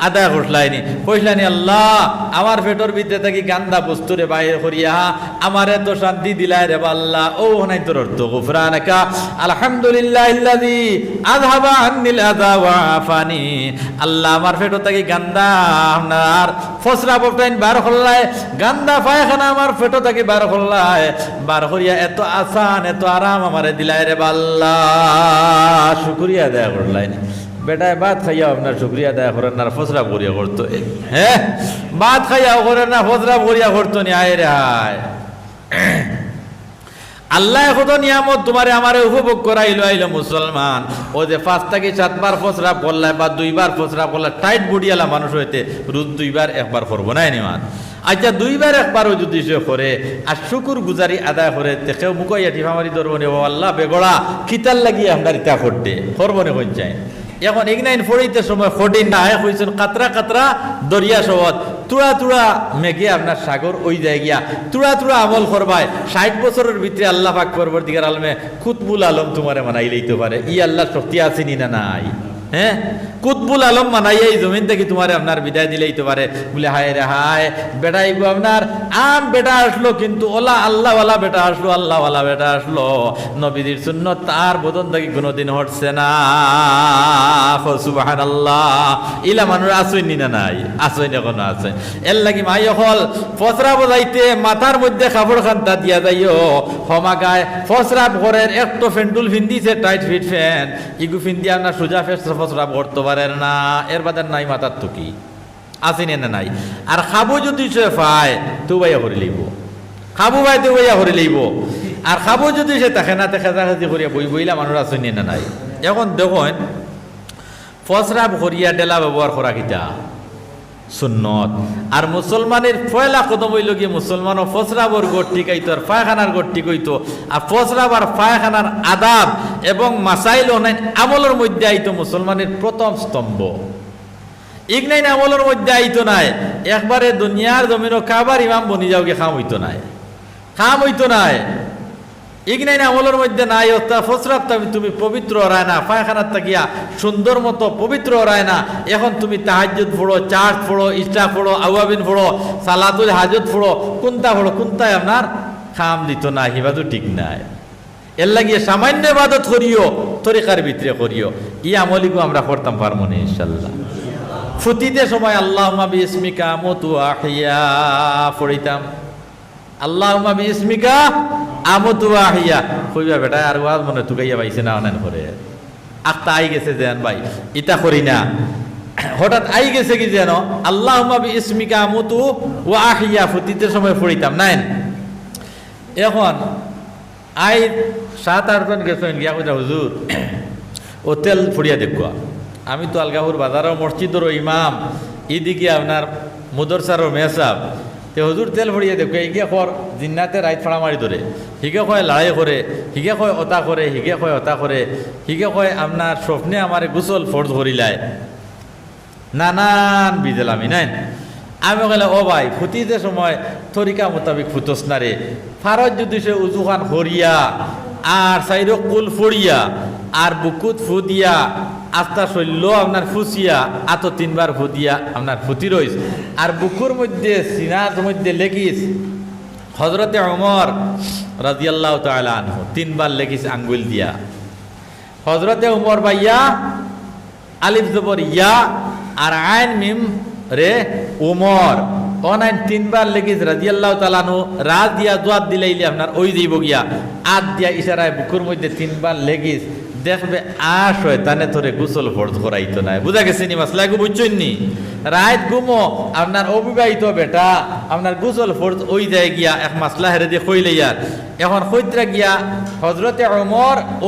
আদায় করলাইনি, কইসলানি আল্লাহ আমার পেটর ভিতরে থাকি গান্দা বস্তুরে বাইরে করিয়া আমার এত শান্তি দিলাই রে আল্লাহ। ও নাই তোর অর্থ গুফরানাকা আলহামদুলিল্লাহিল্লাযী আযহাবা আন্নিল আযা ওয়া আফানি। আল্লাহ আমার পেটর থাকি গান্দা আপনার ফসরাব টাইম বার করলাই, গান্দা পায়খানা আমার পেটর থাকি বার করলাই, বার করিয়া এত আসান এত আরাম আমারে দিলাই রে আল্লাহ, শুকরিয়া আদায় করলাইনি। বেটায় ভাত খাইয়া আপনার শুক্রিয়া আদায় করেন না, ফসরা করিয়া করতো। হ্যাঁ, ভাত খাইয়াও করেন না, ফসরা করিয়া করতো নি। আয় রে হায়, আল্লাহ কত নিয়ামত তোমারে আমারে উপভোগ করাইলো। আইলো মুসলমান, ও যে 5 থেকে 7 বার ফসরা করলাই বা 2 বার ফসরা করলাই, টাইট বুড়িয়ালা মানুষ হইতে রোজ 2 বার 1 বার করবো না নিমান। আচ্ছা 2 বার 1 বারও যদি সে করে আর শুকুর গুজারি আদায় করে, তেকেও মুখাইয়া টিফামারি ধরবো নি, ও আল্লাহ বেগড়া খিতাল লাগিয়ে আপনার ইটা করতে করবো নি হয়ে যায়। এখন ইগনাইন ফড়িতে সময় ফটিন না হয় হয়েছেন কাতরা কাতরা দরিয়া সবত তুড়া তুড়া মেঘে আপনার সাগর ওই যায় গিয়া তুড়া তুড়া আমল করবায় 60 বছরের ভিতরে আল্লাহ পাক পরবর্তীকার আলমে কুতবুল আলম তোমারে মানাই লইতে পারে। ই আল্লাহ শক্তি আছে নি না নাই? হ্যাঁ, কুতবুল আলম মানাই এই জমিন থেকে তোমারে আপনার বিদায় দিলেইতে পারে। বলে হায় রে হায়, বেটাইব আপনার আম বেটা আসলো, কিন্তু ওলা আল্লাহওয়ালা বেটা আসলো, আল্লাহওয়ালা বেটা আসলো। নবীদের সুন্নত তার বদন থেকে কোনোদিন হটছে না। সুবহানাল্লাহ, ইলা মানুষ আসইন না নাই? আসইন, এখনো আসইন। এর লাগি মাই হল ফসরা বজাইতে মাথার মধ্যে কাপড় খান্তা দিয়া যাইও, হমা গায় ফসরা ঘরের একটো ফেন্ডুল ফিন্দিছে, টাইট ফিট ফ্যান, ইগু ফিন্দি আপনার সোজা ফসরা করতে পারেন না। এর বাদে নাই মাথার টুকি আসিন না নাই। আর খাবো যদি সে পায় তো ভাইয়া করে লইব, খাবো ভাই তো ভাইয়া করে লইব। আর খাবো যদি সে তাকে না দেখা দেখা করিয়া বই বইলা মানুষ আসেন না নাই। এখন দেখুন ফসরা ভরিয়া ডেলা ব্যবহার করা কিটা সুন্নত। আর মুসলমানের পয়লা কদম হইল গিয়ে মুসলমান ও ফসরাবর গোট টিকাইতো আর পায়খানার গোট টিকাইতো। আর ফসরাবার পায়খানার আদাব এবং মাসাইল অনাইন আমলের মধ্যে আইতো মুসলমানের প্রথম স্তম্ভ। ইগনাইন আমলের মধ্যে আইতো নাই, একবারে দুনিয়ার জমিনও কাবার ইমাম বনি যাও গিয়ে খাম হইতো নাই, খাম হইতো নাই। ইগনাইন আমলের মধ্যে নাই, অর্থাৎ ফসরাত তুমি পবিত্র হরায় না, পায়খানার তাকিয়া সুন্দর মতো পবিত্র হরায় না। এখন তুমি তাহাজ্জুদ পড়ো, চার্জ পড়ো, ইস্টা পড়ো, আওয়াবিন পড়ো, সালাতুল হাজত পড়ো, কোনটা পড়ো, কোনটাই আপনার খাম দিত না, হিবাদু ঠিক নাই। এর লাগিয়ে সামান্য ইবাদত করিও, তরিকার ভিতরে করিও। ই আমলিগু আমরা করতাম পারবো না ইনশাল্লাহ। ফুতিতে সময় আল্লাহুম্মা বিইসমিকা আমুতু আহইয়া পড়িতাম, আল্লাহুম্মা বিইসমিকা আমুতু আহইয়া। কইবা বেটা আর ওয়াজ মনে তুকাইয়া পাইছে না অনেন করে আত্মা আই গেছে যেন ভাই ইটা করি না। হঠাৎ আই গেছে কি যেন আল্লাহুম্মা বিইসমিকা আমুতু ওয়া আহইয়া ফুতিতে সময় পড়িতাম নাইন। এখন আই 7-8 জন গেছেন গিয়া কইরা হুজুর ও তেল ফুড়িয়া দেখুয়া। আমি তো আলগাপুর বাজারের মসজিদেরও ইমাম, ইদিকে আপনার মুদরসারও মেসাব। তে হুজুর তেল ভরিয়ে দেখো, হিগে খর জিন্নাতে রাইত ফাড়া মারি ধরে, হিগে কয় লড়াই করে, হিগে কয় অতা করে, হিগে কয় অতা করে, হিগে কয় আপনার স্বপ্নে আমার গোসল ফর্জ করিলায়, নানান বিজেলামি নাই। আমি কইলে ও ভাই ফুটিতে সময় তরিকা মোতাবিক ফুটোস না রে, ফারত যদি সে উজুখান হরিয়া আর সাইড কুল ফড়িয়া আর বুকুত ফু দিয়া আস্তা শৈল্য আপনার ফুসিয়া আত 3 বার ফু দিয়া আপনার ফুটি রইস। আর বুকুর মধ্যে সিনার মধ্যে লেখিস হজরতে ওমর রাদিয়াল্লাহু তাআলা আনহু 3 বার লেখিস আঙ্গুল দিয়া। হজরতে ওমর ভাইয়া আলিফ জবর ইয়া আর আইন মিম রে ওমর অনাইন 3 বার লেখিস রাদিয়াল্লাহু তাআলা আনহু। রাত দিয়া দোয়াত দিলাইলে আপনার ওই দিব গিয়া আত দিয়া ইশারায় বুকুর মধ্যে 3 বার লেখিস, দেখবে আর শয়তানে তোরে গোসল ফরজ করাইতো না। বুঝা গেছে নি মাসলা? বুঝছেন নি? রাত ঘুমো আপনার অবিবাহিত বেটা আপনার গোসল ফরজ ওই যায় গিয়া এক মাসলা হেরে দিয়ে কইলে ইয়ার। এখন কইতরা গিয়া হজরতে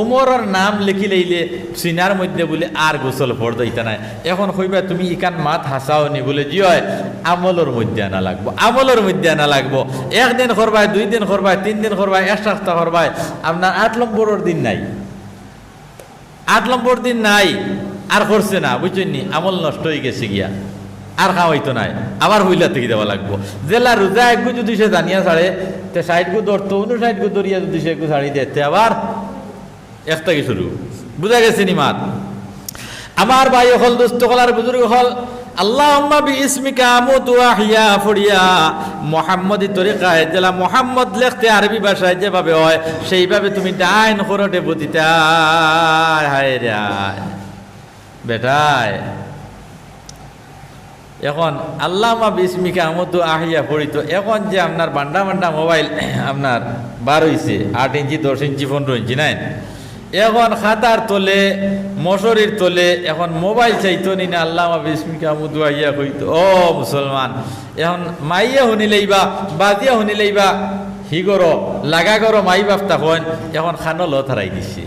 ওমরের নাম লিখি লইলে সিনার মধ্যে বলে আর গোসল ফরজ হইতা নাই। এখন কইবা তুমি ইকান মাত হাসাও নি বলে জি হয় আমলের মধ্যে আনা লাগবো, আমলের মধ্যে আনা লাগবো। 1 দিন করবাই, 2 দিন করবাই, 3 দিন করবাই, 1 সপ্তাহ করবাই, আপনার 8 নম্বরের দিন নাই, 8 নম্বর দিন নাই আর করছে না। বুঝছেন নি? আমল নষ্ট হয়ে গেছে গিয়া, আর খাওয়াইতো নাই, আবার হইলা থেকে দেওয়া লাগবো। জেলা রোজা একগু যদি সে জানিয়া ছাড়ে তে 60 গু ধরতো, 59 গু ধরিয়া যদি সে একটু ছাড়ি দিতে আবার 1 থেকে শুরু। বুঝা গেছে নি মাত? আমার ভাই হল, দোস্ত হল, আর বুজুর্গ হল, আল্লাহুম্মা বিইসমিকা আমুতু ওয়া আহইয়া পড়িয়া মুহাম্মদি তরিকায় জেলা মুহাম্মদ লিখতে আরবি ভাষায় যেভাবে হয় সেইভাবে তুমি ডাইন খরটে বুঝিতা। হায় রে বেটায়, এখন আল্লাহুম্মা বিইসমিকা আমুতু আহইয়া পড়িত। এখন যে আপনার বান্ডা বান্ডা মোবাইল আপনার বার হইছে, 8 ইঞ্চি, 10 ইঞ্চি, 15 ইঞ্চি নাই, এখন খাতার তোলে মশরির তোলে এখন মোবাইল চাইতো নি না আল্লাহ বিস্মিকা মুদুয়াইয়া কইতো ও মুসলমান এখন মাইয়া শুনিলেইবা বাজিয়া শুনিলেইবা হি করো লাগা করো মাই বাপ তখন এখন খানো লথারাই দিছে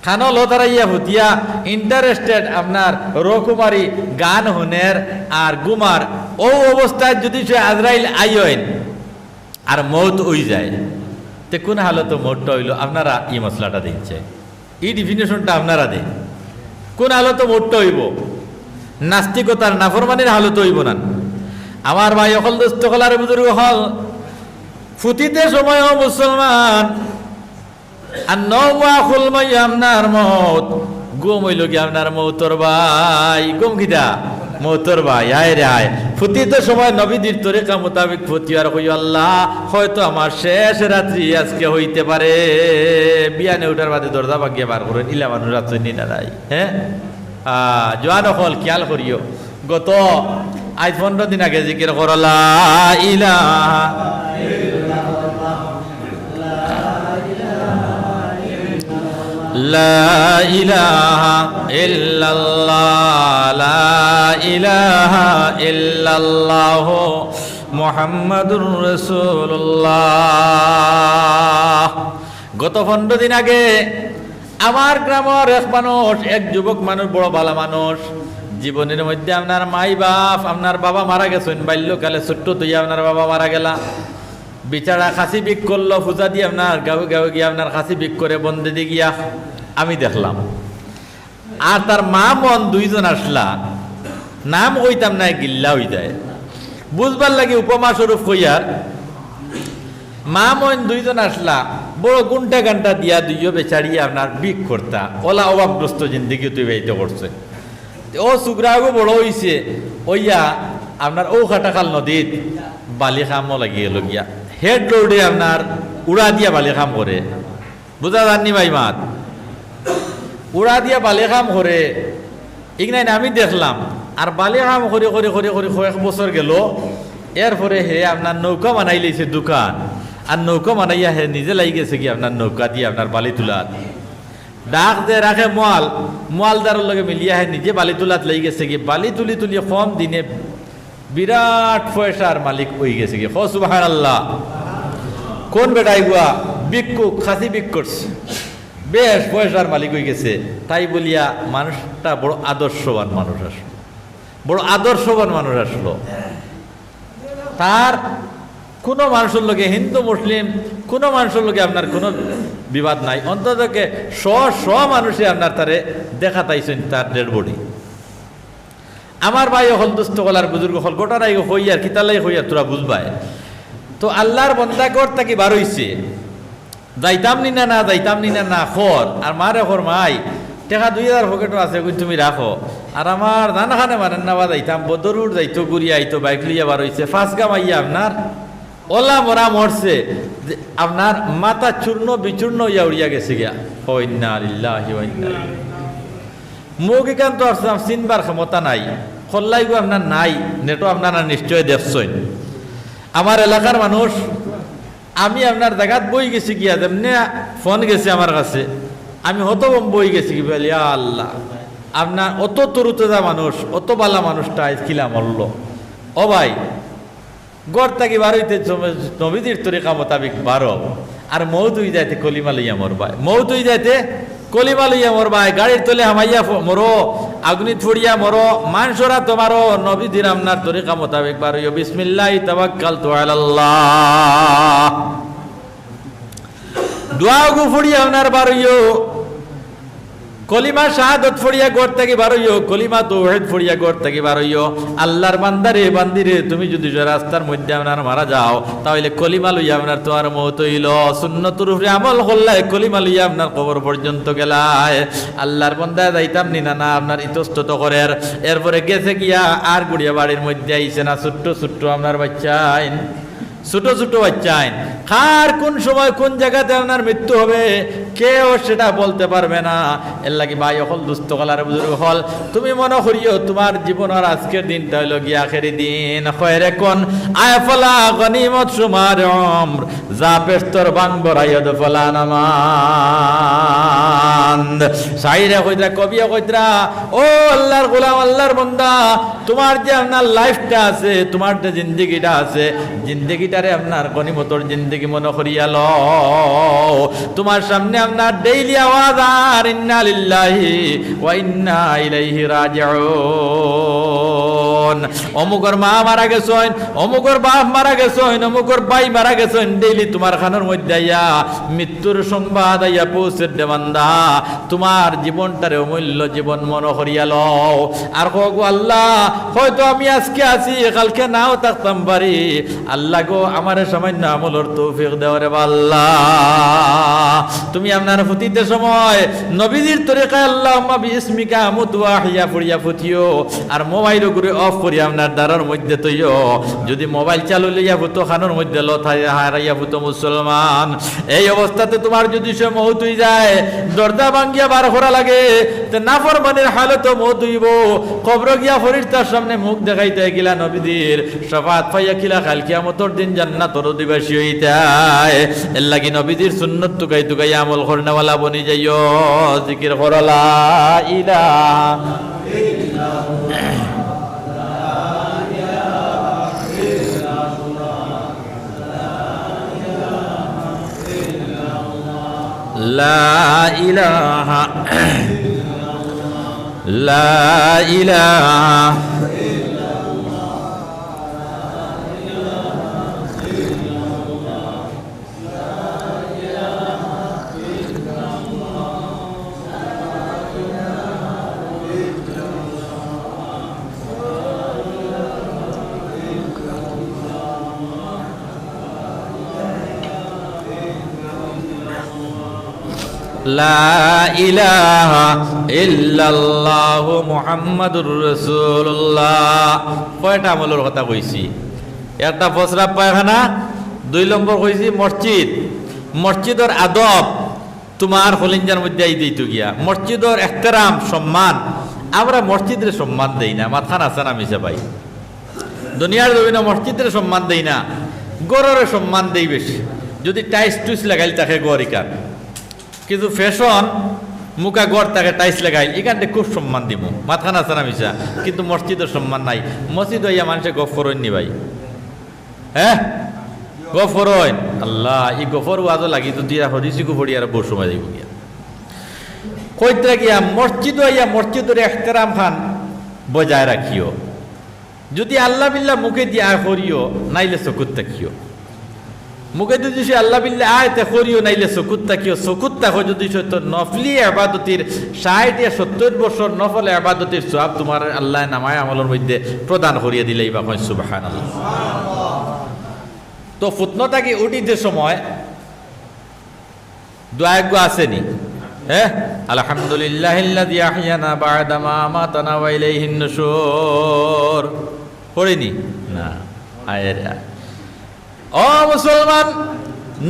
খানো লথারাইয়া ভুতিয়া ইন্টারেস্টেড আপনার রকুমারি গান হুনের আর গুমার ও অবস্থায় যদি সে আজরাইল আইন আর মৌত হই যায় তে কোন হালত মৌতটা হইল আপনারা এই মশলাটা দিচ্ছে এই ডিফিনেশনটা আপনারা দেন কোন হালত মৌতটা হইব নাস্তিকতার নাফরমানির হালত হইব না আমার ভাই অকল দোস্ত কলার বুজুর্গ হল ফুটিতে সময় মুসলমান আর নওয়া খুলমাই আপনার মত গুম হইল কি আপনার মৌতর ভাই গুম কিটা মৌতর ভাই আয় রে আয় ফুটিতে সময় নবীদের তরিকা মোতাবেক ফুটি আর কই আল্লাহ হয়তো আমার শেষ রাত্রি আজকে হইতে পারে বিয়ানে উঠার বাদে দরজা ভাগিয়ে বার করেন ইলা মানুষ রাত্রি নিনা নাই হ্যাঁ জোয়ান হল খেয়াল করিও গত আজ 15 দিন আগে জিকির করলা ইলাহা লা ইলাহা ইল্লাল্লাহ লা ইলাহা ইল্লাল্লাহ মুহাম্মাদুর রাসূলুল্লাহ গত 15 দিন আগে আমার গ্রামের এক মানুষ এক যুবক মানুষ বড় ভালো মানুষ জীবনের মধ্যে আপনার মাই বাপ আপনার বাবা মারা গেছেন বাল্যকালে ছোট্ট তুই আপনার বাবা মারা গেলা বিচারা খাসি বিক করলো পূজা দিয়ে আপনার গাঁও গাঁও গিয়ে আপনার খাসি বিক করে বন্দে দিয়ে গিয়া আমি দেখলাম আর তার মা মন দুইজন আসলা নাম কইতাম না গিল্লা হয়ে যায় বুঝবার লাগে উপমা স্বরূপ কইয়ার মা মন দুইজন আসলা বড় গুন্টা গান্টা দিয়া দুইও বেচারিয়ে আপনার বিক করতা ওলা অভাবগ্রস্ত জিন্দিগি তুই বেইতে করছে ও সুগ্রাগো বড় হইছে ওইয়া আপনার ও খাটাখাল নদীত বালি খামও লাগিয়ে লগিয়া হেড রোডে আপনার উড়া দিয়া বালি খাম করে বুঝা জাননি ভাই মাত উড়া দিয়া বালি খাম করে ইগনাই আমি দেখলাম আর বালি খাম করে করে করে করে কয়েক বছর গেল এরপরে হে আপনার নৌকা বানাই লইছে দোকান আর নৌকা বানাইয়া হে নিজে লাগি গেছে কি আপনার নৌকা দিয়ে আপনার বালি তুলাত ডাক দিয়ে রাখে মোয়ালদারের লগে মিলিয়া হে নিজে বালি তুলাত লাগি গেছে কি বালি তুলি তুলি কম দিনে বিরাট পয়সার মালিক হয়ে গেছে কি সুবহানাল্লাহ কোন বেটাই গুয়া বিক্ষু খাসি বিক করছে বেশ পয়সার মালিক হয়ে গেছে তাই বলিয়া মানুষটা বড় আদর্শবান মানুষ আসলো বড় আদর্শবান মানুষ আসলো তার কোনো মানুষের লোকে হিন্দু মুসলিম কোনো মানুষের লোকে আপনার কোনো বিবাদ নাই অন্ততকে স্ব মানুষে আপনার তারে দেখা তাইছেন তার ডেড বডি আমার ভাই হল দুস্থ হলার বুজুর্গ হল গোটা নাই হইয়ার কিতালাই হইয়ার তোরা বুঝবায় তো আল্লাহর বন্দা কর তাকে বার হইছে যাইতাম নি না যাইতাম নি না খর আর মারে খর মাই টাকা 2000 পকেটও আছে তুমি রাখো আর আমার নানাখানে মারেন না বা যাইতাম বদরুর যাইতো গুড়িয়া আইতো বাইক লিয়া বার হইছে ফাঁস গামাইয়া আপনার ওলা মরা মরছে আপনার মাথা চূর্ণ বিচূর্ণ ইয়া উড়িয়া গেছে গিয়া ইন্না লিল্লাহি ওয়া ইন্না ইলাইহি মুগিকান তো আসলাম চিনবার ক্ষমতা নাই খল্লাই গো আপনার নাই নেটো আপনারা নিশ্চয় দেখছেন আমার এলাকার মানুষ আমি আপনার জায়গাত বই গেছি গিয়া যেমনি ফোন গেছে আমার কাছে আমি হতবম বই গেছি কি বলি আল্লাহ আপনার অত তরুতজা মানুষ অত বালা মানুষটা খিলা মরল ও ভাই গড় থাকি বারোইতে নবীদের তরিকা মোতাবিক বারো আর মৌ তুই যাইতে কলিমা লইয়া মরবাই মৌ তুই যাইতে কলিমা লইয়া মরবাই গাড়ির তলে হামাইয়া মরো আগুনি ছড়িয়া মরো মানসরা তোমারও নবীদের আপনার তরিকা মোতাবিক বারো বিসমিল্লাহ তাওয়াক্কালতু আলাল্লাহ দোয়া গু ফুড়িয়া আপনার বারো কলিমা শাহাদত ফড়িয়া গড় থেকে বারইও কলিমা তাওহীদ ফড়িয়া গড় থেকে বারইও আল্লাহর বান্দারে বান্দিরে তুমি যদি রাস্তার মধ্যে আপনার মারা যাও তাহলে কলিমা লইয়া আপনার তোমার মওত হইল সুন্নতের উপরে আমল করলাই কলিমা লইয়া আপনার কবর পর্যন্ত গেলায় আল্লাহর বান্দা যাইতাম নি না আপনার ইতস্তত করে এরপরে গেছে গিয়া আর গুড়িয়া বাড়ির মধ্যে আইছে না ছোট্ট ছোট্ট আপনার বাচ্চা ছোট ছোট বাচ্চাইন, কার কোন সময় কোন জায়গাতে আপনার মৃত্যু হবে কেউ সেটা বলতে পারবে না। এর লাগি ভাই হল দুস্থ কলার বুজুর্গ হল, তুমি মনে করিও তোমার জীবনের আজকের দিনটা হইল গিয়া আখেরি দিন। খয়রে কোন আয় ফলা গনিমত সুমার উমর, যা পেস্তর বাং বরাইয়দ ফলা নামান্দ। সাইরে কইরা কবিয়া কইরা, ও আল্লাহর গোলাম, আল্লাহর বান্দা, তোমার যে আপনার লাইফটা আছে, তোমার যে জিন্দগিটা আছে, জিন্দগিটারে আপনার গনিমতর জিন্দগি মনে করিয়া লও। তোমার সামনে আপনার ডেইলি আওয়াজ আর ইন্না লিল্লাহি ওয়া ইন্না ইলাইহি রাজিউন। অমুকর মা মারা গেছেন, অমুকর বাপ মারা গেছেন, অমুকর ভাই মারা গেছেন, ডেইলি তোমার খানের মধ্যে আইয়া মৃত্যুর সংবাদ আইয়া পৌঁছে দে বান্দা। তোমার জীবনটারে অমূল্য জীবন মনে করিয়া লও। আর গো আল্লাহ, হয়তো আমি আজকে আছি, কালকে নাও থাকতাম পারি, আল্লাহ গো আমার সামান্য আমলের তৌফিক দেও রে আল্লাহ। তুমি আপনার ফুটিতে সময় নবীজির তরিকায় আল্লাহুম্মা বিইসমিকা আমুতু ওয়া আহইয়া পড়িয়া ফুটিও, আর মোবাইল করে অফ করি আপনার দ্বারার মধ্যে তৈও। যদি মোবাইল চালু লইয়া ফুটো খানোর মধ্যে লথায় হারাইয়া ফুটো মুসলমান, এই অবস্থাতে তোমার যদি সে মৌত হয়ে যায়, দরজা ভাঙ্গিয়া বার করা লাগে, তে নাফরমানের হালত মৌত হইব। কবর গিয়া ফরিস্তার সামনে মুখ দেখাইতে গিলা নবীদের শাফাত পাইয়া কিলা কাল কিয়ামতের দিন জান্নাতের অধিবাসী হইতায়। এর লাগি নবীদের সুন্নত তুকাই তুকাই আমল করনেওয়ালা বনি যাইও। জিকির করো লা ইলাহা লা ইলাহা লা ইলাহা লা ইলাহা ইল্লাল্লাহু মুহাম্মাদুর রাসূলুল্লাহ। কয়টা আমলের কথা কইছি? একটা প্রস্রাব পায়খানা, 2 নম্বর কইছি মসজিদ। মসজিদের আদব তোমার কলিজার মধ্যে আই দিত গিয়া। মসজিদের ইহতিরাম সম্মান, আমরা মসজিদের সম্মান দেই না, মাথান আছে না মিশা ভাই? দুনিয়ার জমিনে মসজিদের সম্মান দেই না, গরের সম্মান দেই বেশি। যদি টাইস টুইস লাগাইল তাকে গরিকার, কিন্তু ফ্যাশন মুখা গড় তাকে টাইস লাগাইল, এখানটা খুব সম্মান দিব, মাথা নাচা না মিশা। কিন্তু মসজিদের সম্মান নাই। মসজিদ হইয়া মানুষে গফ করইন নি ভাই? হ্যাঁ, গফ করইন। আল্লাহ, এই গফর ওয়াজও লাগি তো দিয়া হরিসিকু পড়ি আর বহু সময় যাইব গিয়া। কইতে গিয়া মসজিদ হইয়া মসজিদের ইহতিরাম খান বজায় রাখিও। যদি আল্লাহ বিল্লাহ মুখে দিয়া করিও, নাইলে চকুত তাকিও। মুখে যদি সে আল্লাহ বিল্লাহ আয়তে করিও, নাইলে চকুত তাকিও। চকুত তাকো যদি নফলি আবাদতির 60-70 বছর নফল আবাদতির সওয়াব তোমার আল্লাহ নামায় আমলের মধ্যে প্রদান করিয়া দিলেই বা কই সুবহানাল্লাহ। তো ফুতনতাকে উঠিতে সময় দোয়াগ্য আসেনি? হ্যাঁ, আলহামদুলিল্লাহিল্লাযী আহইয়ানা বা'দা মা আমাতানা ওয়া ইলাইহিন নুশুর পড়িনি না? আয়েরা ও মুসলমান,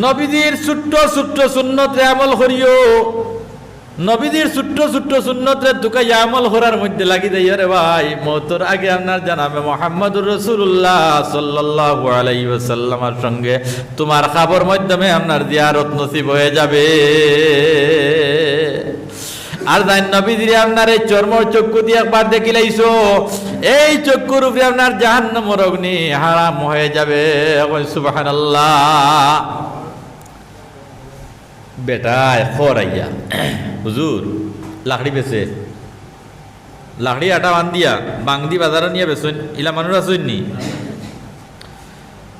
নবীদের ছোট্ট ছোট্ট সুন্নতে আমল করিও। নবীদের ছোট্ট ছোট্ট সুন্নতে দুকাই আমল করার মধ্যে লাগি যাই রে ভাই। মওতের আগে আপনার জানাবে মুহাম্মদুর রাসূলুল্লাহ সাল্লাল্লাহু আলাইহি ওয়াসাল্লামের সঙ্গে তোমার খাবার মাধ্যমে আপনার জিয়ারত নসিব হয়ে যাবে। আর জান নবীজিরে আপনার এই চর্মর চক্ষু দিয়ে একবার দেখিলাইছো, এই চক্ষুর উপরে আপনার জাহান্নামের অগ্নি হারাম হয়ে যাবে। সুবহানাল্লাহ। বেটায় খরাইয়া হুজুর লাকড়ি বেছে, লাকড়ি আটা বান্ধিয়া বাংদি বাজারে নিয়ে বেছেন, ইলা মানুষ আছেন নি?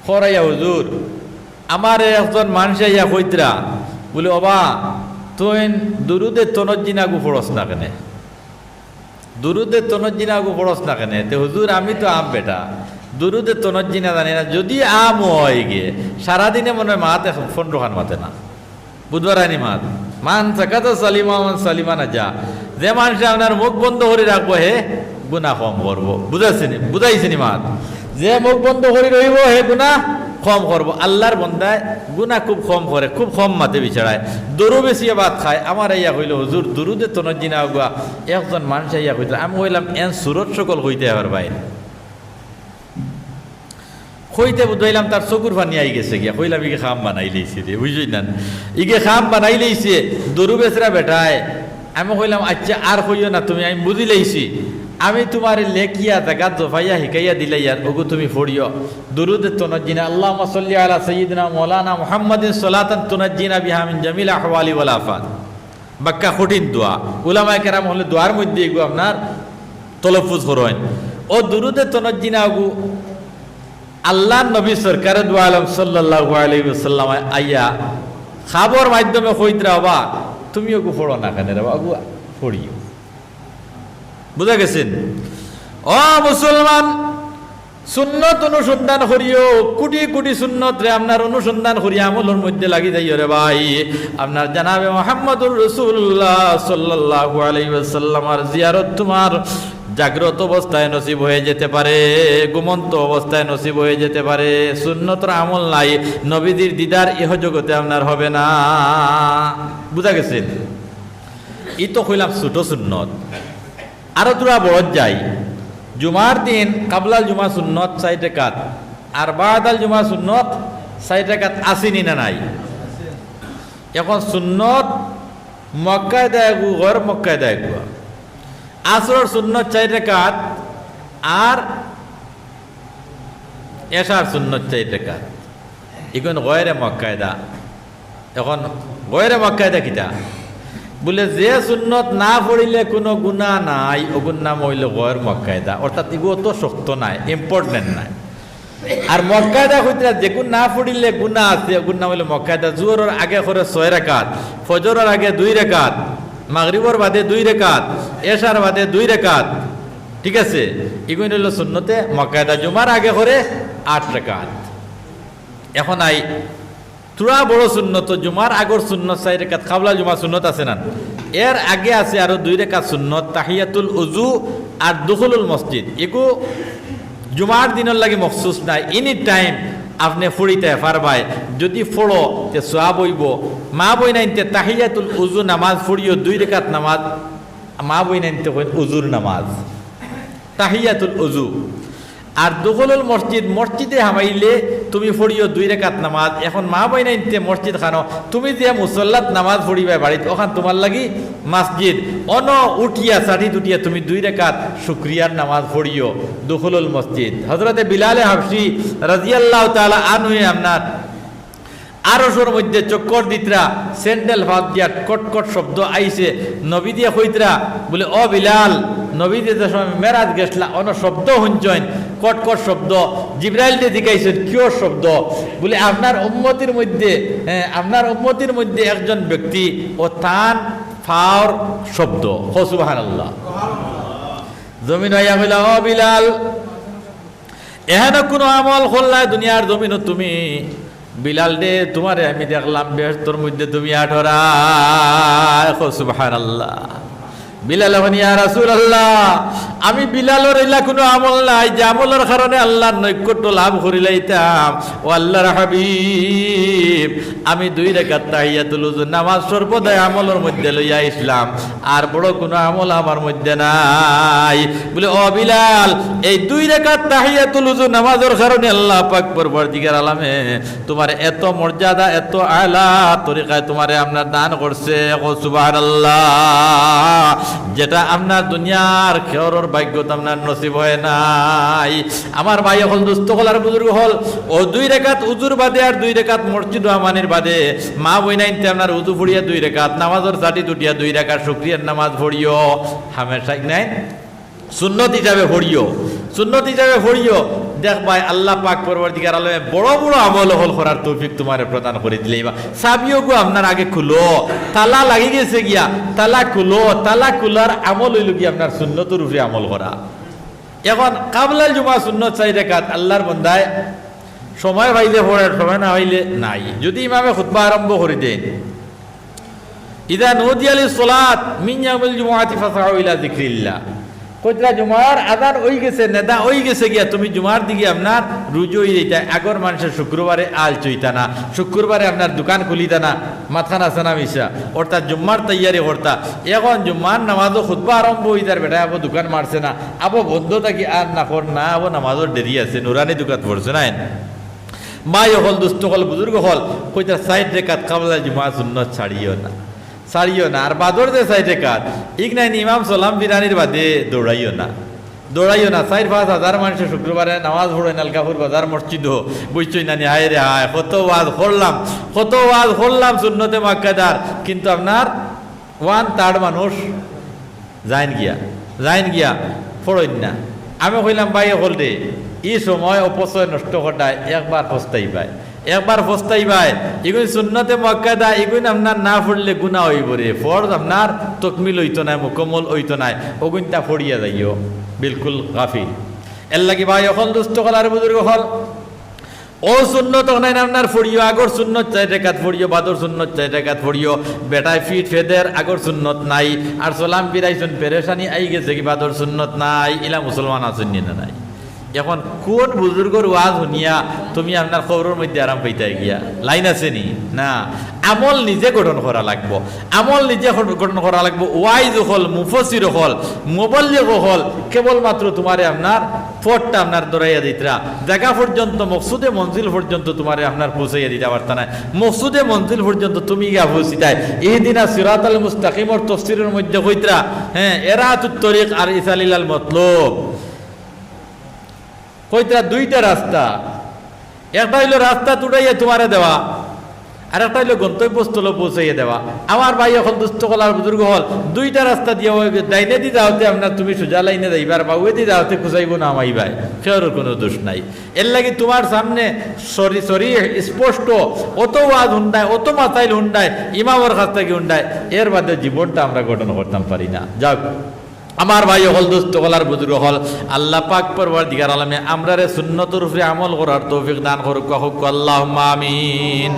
খরাইয়া হুজুর আমার একজন মানুষ ইয়া কইতরা বলে, বাবা তুই দুরুদের তনজিনাগু পড়স না কেনে? দুরুদের তনজিনাগু পড়স না কেনে? তে হুজুর আমি তো আম বেটা, দুরুদের তনজিনা জানি না। যদি আম হয় গিয়ে সারাদিনে মনে হয় মাতে 15 খান মাতে না, বুধবার আনি মাত মান সাকাত সালিমা মান সালিমা না যা। যে মানুষ আপনার মুখ বন্ধ করে রাখবো হে গুনাহ কম করবো, বুঝাইছিনি মাত? যে মুখ বন্ধ করে রইব হে গুনাহ কম করবো। আল্লাহর বন্দায় গুনাহ খুব কম করে, খুব কম মাতে বিছাড়ায়, দরু বেশি ভাত খায়। আমার ইয়া হইল হুজুর দুরুদে তনজিনা গুয়া একজন মানুষ ইয়া হইল, আমি হইলাম এন সুরত সকল হইতে আবার বাইরে হইতে বুঝাইলাম তার চকুর পানি আই গেছে গিয়া, কইলাম ইগে খাম বানাই লইছে রে, বুঝলি না ইগে খাম বানাই লইছে দরু বেচরা বেটায়। আমি কইলাম আচ্ছা আর কইও না তুমি, আমি বুঝি লইছি, আমি তোমার লেখিয়া জায়গা জফাইয়া শিকাইয়া দিলে ইয়ার ওগু তুমি পড়িও দুরুদে তুনাজ্জিনা আল্লাহুম্মা সাল্লি আলা সাইয়্যিদিনা মাওলানা মুহাম্মাদিন সালাতান তুনাজ্জিনা বিহা মিন জামিল আহওয়ালি ওয়াল আফাত। বাক্কা কঠিন দোয়া, উলামায়ে কেরাম হলে দোয়ার মধ্যে এগু আপনার তলফুজ করেন। ও দুরুদে তুনাজ্জিনা ওগু আল্লাহর নবী সরকারে দু আলম সাল্লাল্লাহু আলাইহি ওয়াসাল্লাম আইয়া খাবর মাধ্যমে কইতরা বাবা তুমি ওগু পড়ো না কেন রে বাবু, পড়িও। বুঝা গেছেন? ও মুসলমান, সুন্নত অনুসন্ধান করিও, কোটি কোটি সুন্নত রে আপনার অনুসন্ধান করিয়া আমলের মধ্যে লাগি যাইও রে ভাই। আপনার জানাবে মুহাম্মদুর রাসূলুল্লাহ সাল্লাল্লাহু আলাইহি ওয়াসাল্লামের জিয়ারত তোমার জাগ্রত অবস্থায় নসিব হয়ে যেতে পারে, ঘুমন্ত অবস্থায় নসিব হয়ে যেতে পারে। সুন্নতর আমল নাই, নবীদের দিদার ইহ জগতে আপনার হবে না। বুঝা গেছেন? ই তো কইলাম ছোট সুন্নত। আরো তোরা বড় যাই, জুমার দিন কাবলাল জুমা সুন্নত 4 রাকাত, আর বাদাল জুমা সুন্নত 4 রাকাত আসেনি না নাই? এখন সুন্নত মক্কায় দেয় গু, ঘর মক্কায় দেয় গু। আসর সুন্নত 4 রাকাত, আর এশার সুন্নত 4 রাকাত। এখন গয়রে মক্কায়দা, এখন গয়রে মক্কায়দা কিটা বলে যে সুন্নত না পড়িলে কোনো গুনাহ নাই, ওগুন নাম হইল গয়র মক্কায়দা। অর্থাৎ এগুলো তো শক্ত নাই, ইম্পর্টেন্ট নাই। আর মক্কায়দা হইতে যেগুন না পড়িলে গুনাহ আছে, ওগুন নাম হইল মক্কায়দা। জোহরের আগে করে 6 রাকাত, ফজরের আগে 2 রাকাত, মাগরিবর বাদে 2 রাকাত, এশার বাদে 2 রাকাত। ঠিক আছে, এগুলো হইল সুন্নতে মক্কায়দা। জুমার আগে করে 8 রাকাত। এখন আই তুরা বড় সুন্নত, জুমার আগর সুন্নত 4 রাকাত, কাবলা জুমা সুন্নত আছে না, এর আগে আছে আরো 2 রাকাত সুন্নত, তাহিয়াতুল উজু আর দুখুলুল মসজিদ। এগু জুমার দিনের লাগে মখসুস নাই, এনি টাইম আপনি ফুড়িতে পারবাই। যদি ফোড়ো তে সোয়াব হইব। মা বই নাইনতে তাহিয়াতুল উজু নামাজ ফুড়িও 2 রাকাত নামাজ, মা বই নাইনতে উজুর নামাজ তাহিয়াতুল উজু। আর দুখুলুল মসজিদ, মসজিদে হামাইলে তুমি পড়িও 2 রাকাত নামাজ। এখন মা বই নাইনতে মসজিদ খানো, তুমি যে মুসল্লাত নামাজ পড়িবাই বাড়িতে, ওখান তোমার লাগি মসজিদ। অন উঠিয়া সাটি টুটিয়া তুমি 2 রাকাত শুকরিয়ার নামাজ পড়িও দুখুলুল মসজিদ। হযরতে বিলালে হাবশি রাদিয়াল্লাহু তাআলা আনহু আপনার আরশের মধ্যে চক্কর দিতরা, স্যান্ডেল ভাত দিয়া কটকট শব্দ আইছে। নবী দিয়ে কইতরা বলে ও বিলাল, নবী দিয়ে যে সময় মেরাজ গেছলা অন শব্দ শুনছেন, কটকট শব্দ। জিবরাইল দিয়ে জিজ্ঞাসেন কিয় শব্দ? বলে আপনার উম্মতির মধ্যে, আপনার উম্মতির মধ্যে একজন ব্যক্তি ও তান ফাওর শব্দ। সুবহানাল্লাহ। জমিন হইয়া কইলা ও বিলাল, এহেন কোন আমল করলা দুনিয়ার জমিন তুমি? বিলাল দে তোমারে আমি দেখলাম বেহেশতের মধ্যে তুমি আঠরা। সুবহানাল্লাহ। বিলাল ইয়া রাসূলুল্লাহ, আমি বিলালের এলা কোনো আমল নাই যে আমলের কারণে আল্লাহর নৈকট্য লাভ করিলাইতাম। ও আল্লাহর হাবিব, আমি 2 রাকাত তাহিয়াতুল উযু নামাজ সর্বদাই আমলের মধ্যে লইয়া ইসলাম, আর বড় কোনো আমল আমার মধ্যে নাই। বলে ও বিলাল, এই 2 রাকাত তাহিয়াতুল উযু নামাজের কারণে আল্লাহ পাক পরবর্তীকার আলামে তোমার এত মর্যাদা, এত আলা তরিকায় তোমারে আপনার দান করছে। সুবহানাল্লাহ। যেটা আপনার দুনিয়ার খেয়রের ভাগ্যত আপনার নসিব হয় নাই। আমার ভাই হল, দুস্থ হল আর বুজুর্গ হল, ও 2 রাকাত উজুর বাদে আর 2 রাকাত মসজিদ আমানির বাদে মা বই নাইনতে আপনার উজু পড়িয়া 2 রাকাত, নামাজের চাটি দুটিয়া 2 রাকাত শুকরিয়ার নামাজ পড়িও। হামেশা নাই সুন্নত হিসাবে পড়িও, সুন্নত হিসাবে পড়িও। দেখ ভাই আল্লাহ পাক পরবর্তীকার আলমে বড় বড় আমল হল করার তৌফিক তোমারে প্রদান করে দিলে। সাবিও গো আপনার আগে খুলো, তালা লাগি গেছে গিয়া, তালা খুলো। তালা খুলার আমল হইল গিয়া আপনার সুন্নতের উপরে আমল করা। এখন কাবলাল জুমা সুন্নত 4 রাকাত আল্লাহর বন্দায় সময় পাইলে পড়ে, সময় না হইলে নাই। যদি ইমামে খুতবা আরম্ভ করে দেন, ইদা নুদিয়া লিস সালাত মিন ইয়াউমিল জুমআতি ফাসআউ ইলা যিকরিল্লাহ, কইতরা জুমার আদান ওই গেছে নেদা ওই গেছে গিয়া তুমি জুমার দিকে আপনার রুজু হয়ে যাইতা আগর মানুষের শুক্রবারে আল চইতা না শুক্রবারে আপনার দোকান খুলিতা না মাথা নাচা না মিশা অর্থাৎ জুম্মার তৈয়ারি করতা এখন জুম্মার নামাজও খুতবা আরম্ভ হইতার বেটা আবো দোকান মারছে না আবো বন্ধ থাকি আর না কর না আবো নামাজের দেরি আছে নুরানি দোকান পড়ছে না মাই হল দুস্থ হল বুজুর্গ হল কইতা সাইড রেখাত কাবলা জুমা সুন্নত ছাড়িও না আর বাদর যে সাইড রেখাত ইগনাইন ইমাম সালাম বিরানির বাদে দৌড়াইও না 4-5 হাজার মানুষের শুক্রবারে নামাজ পড়ে নালকাপুর বাজার মসজিদ বুঝছই না হায় রে হায় কত ওয়াজ করলাম সুন্নতে মাক্কাদার কিন্তু আপনার 1/3 মানুষ যাইন গিয়া পড়ইন না আমি কইলাম ভাই হল রে এই সময় অপচয় নষ্ট করায় একবার পস্তাই ভাই এগুন সুন্নতে মক্কাদা এগুন আপনার না পড়লে গুনাহ হইব রে ফরজ আপনার তকমিল হইতো নাই মুকম্মল হইতো নাই ওগুনটা পড়িয়া যাইও বিলকুল গাফিল এর লাগি ভাই এখন দুস্থ কলার বুজুর্গ হল ও সুন্নত নাই আপনার পড়িও আগর সুন্নত 4 রাকাত পড়িও বাদর সুন্নত 4 রাকাত পড়িও বেটায় ফিট ফেদের আগর সুন্নত নাই আর সালাম ফিরাইছেন পেরেশানি আই গেছে কি বাদর সুন্নত নাই ইলা মুসলমান আছেন না নাই এখন কোন বুজুর্গর ওয়াজ শুনিয়া তুমি আপনার খবরের মধ্যে আরাম পাইতে গিয়া লাইন আছে নি না আমল নিজে গঠন করা লাগবো ওয়াইজ হল মুফসির হল মুবাল্লিগ হল কেবলমাত্র তোমারে আপনার ফটটা আপনার দরাইয়া দিতরা জায়গা পর্যন্ত মকসুদে মঞ্জিল পর্যন্ত তোমারে আপনার পৌঁছাইয়া দিতে পারতা না মকসুদে মঞ্জিল পর্যন্ত তুমি গিয়া পৌঁছিতাই ইহদিনা সিরাতাল মুস্তাকিমর তাফসীরের মধ্যে কইতরা এরাতুত তরিক আর ইসালিলাল মতলুব কইতরা দুইটা রাস্তা একটা হইল রাস্তা তুটাইয়া তোমারে দেওয়া আর একটা হইল গন্তব্যস্থলে পৌঁছাইয়া দেওয়া আমার ভাই এখন দুস্থ কলার বুজুর্গ হল দুইটা রাস্তা দিয়ে ডাইনে দি যাওয়াতে আপনার তুমি সোজা লাইনে যাইবার বা ওই দি যাওয়াতে খুঁজাইব না আমাই ভাই সেওর কোনো দোষ নাই এর লাগি তোমার সামনে সরি স্পষ্ট অত ওয়াজ হুন্ডায় অত মাথাইল হুন্ডায় ইমামের কাছ থেকে হুন্ডায় এর বাদে জীবনটা আমরা গঠন করতাম পারি না যাক আমার ভাই হল দুস্থ কলার বুজুর্গ হল আল্লাহ পাক পরওয়ারদিগার আলমে আমরারে সুন্নতের উপরে আমল করার তৌফিক দান করুক আল্লাহুম্মা আমিন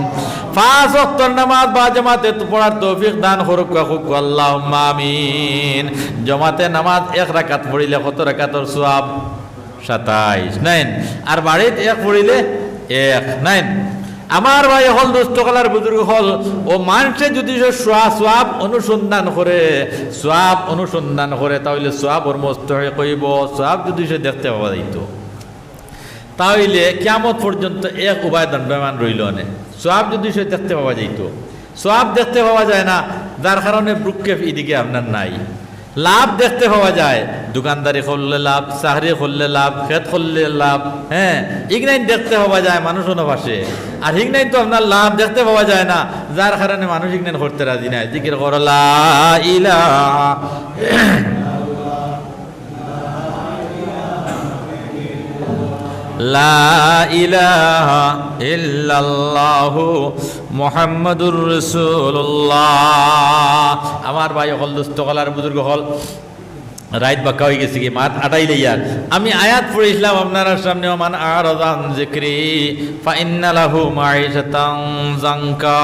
5 ওয়াক্তের নামাজ বা জামাতে পড়ার তৌফিক দান করুক আল্লাহুম্মা আমিন জামাতে নামাজ 1 রাকাত পড়িলে কত রাকাতের সওয়াব 27 নাইন আর বাড়িতে 1 পড়িলে 1 নাইন আমার ভাই হল দুস্থ কলার বুজুর্গ হল ও মানুষে যদি সোয়াব অনুসন্ধান করে তাহলে সোয়াব ওর মস্ত হয়ে কইব সোয়াব যদি সে দেখতে পাওয়া যাইত তাহলে কিয়ামত পর্যন্ত এক উভয় দণ্ডমান রইল নে সোয়াব যদি সে দেখতে পাওয়া যাইত সোয়াব দেখতে পাওয়া যায় না যার কারণে ব্রুককেফ এদিকে আপনার নাই লাভ দেখতে পাওয়া যায় দোকানদারি করলে লাভ চাকরি করলে লাভ খেত করলে লাভ ইগনাইন দেখতে পাওয়া যায় মানুষ অনুভাসে আর ইগনাইন তো আপনার লাভ দেখতে পাওয়া যায় না যার কারণে মানুষ ইগনাইন করতে রাজি নাই জিকির করো লা ইলাহা লা ইলাহা ইল্লাল্লাহু মুহাম্মাদুর রাসূলুল্লাহ আমার ভাই হল দুস্থ কলার বুজুর্গ হল রাইত বাক্কা হয়ে গেছে কি মাত আটাইলে ইয়ার আমি আয়াত পড়েছিলাম আপনার সামনে মান আরাদান যিকরি ফা ইন্না লাহু মাঈশাতান যানকা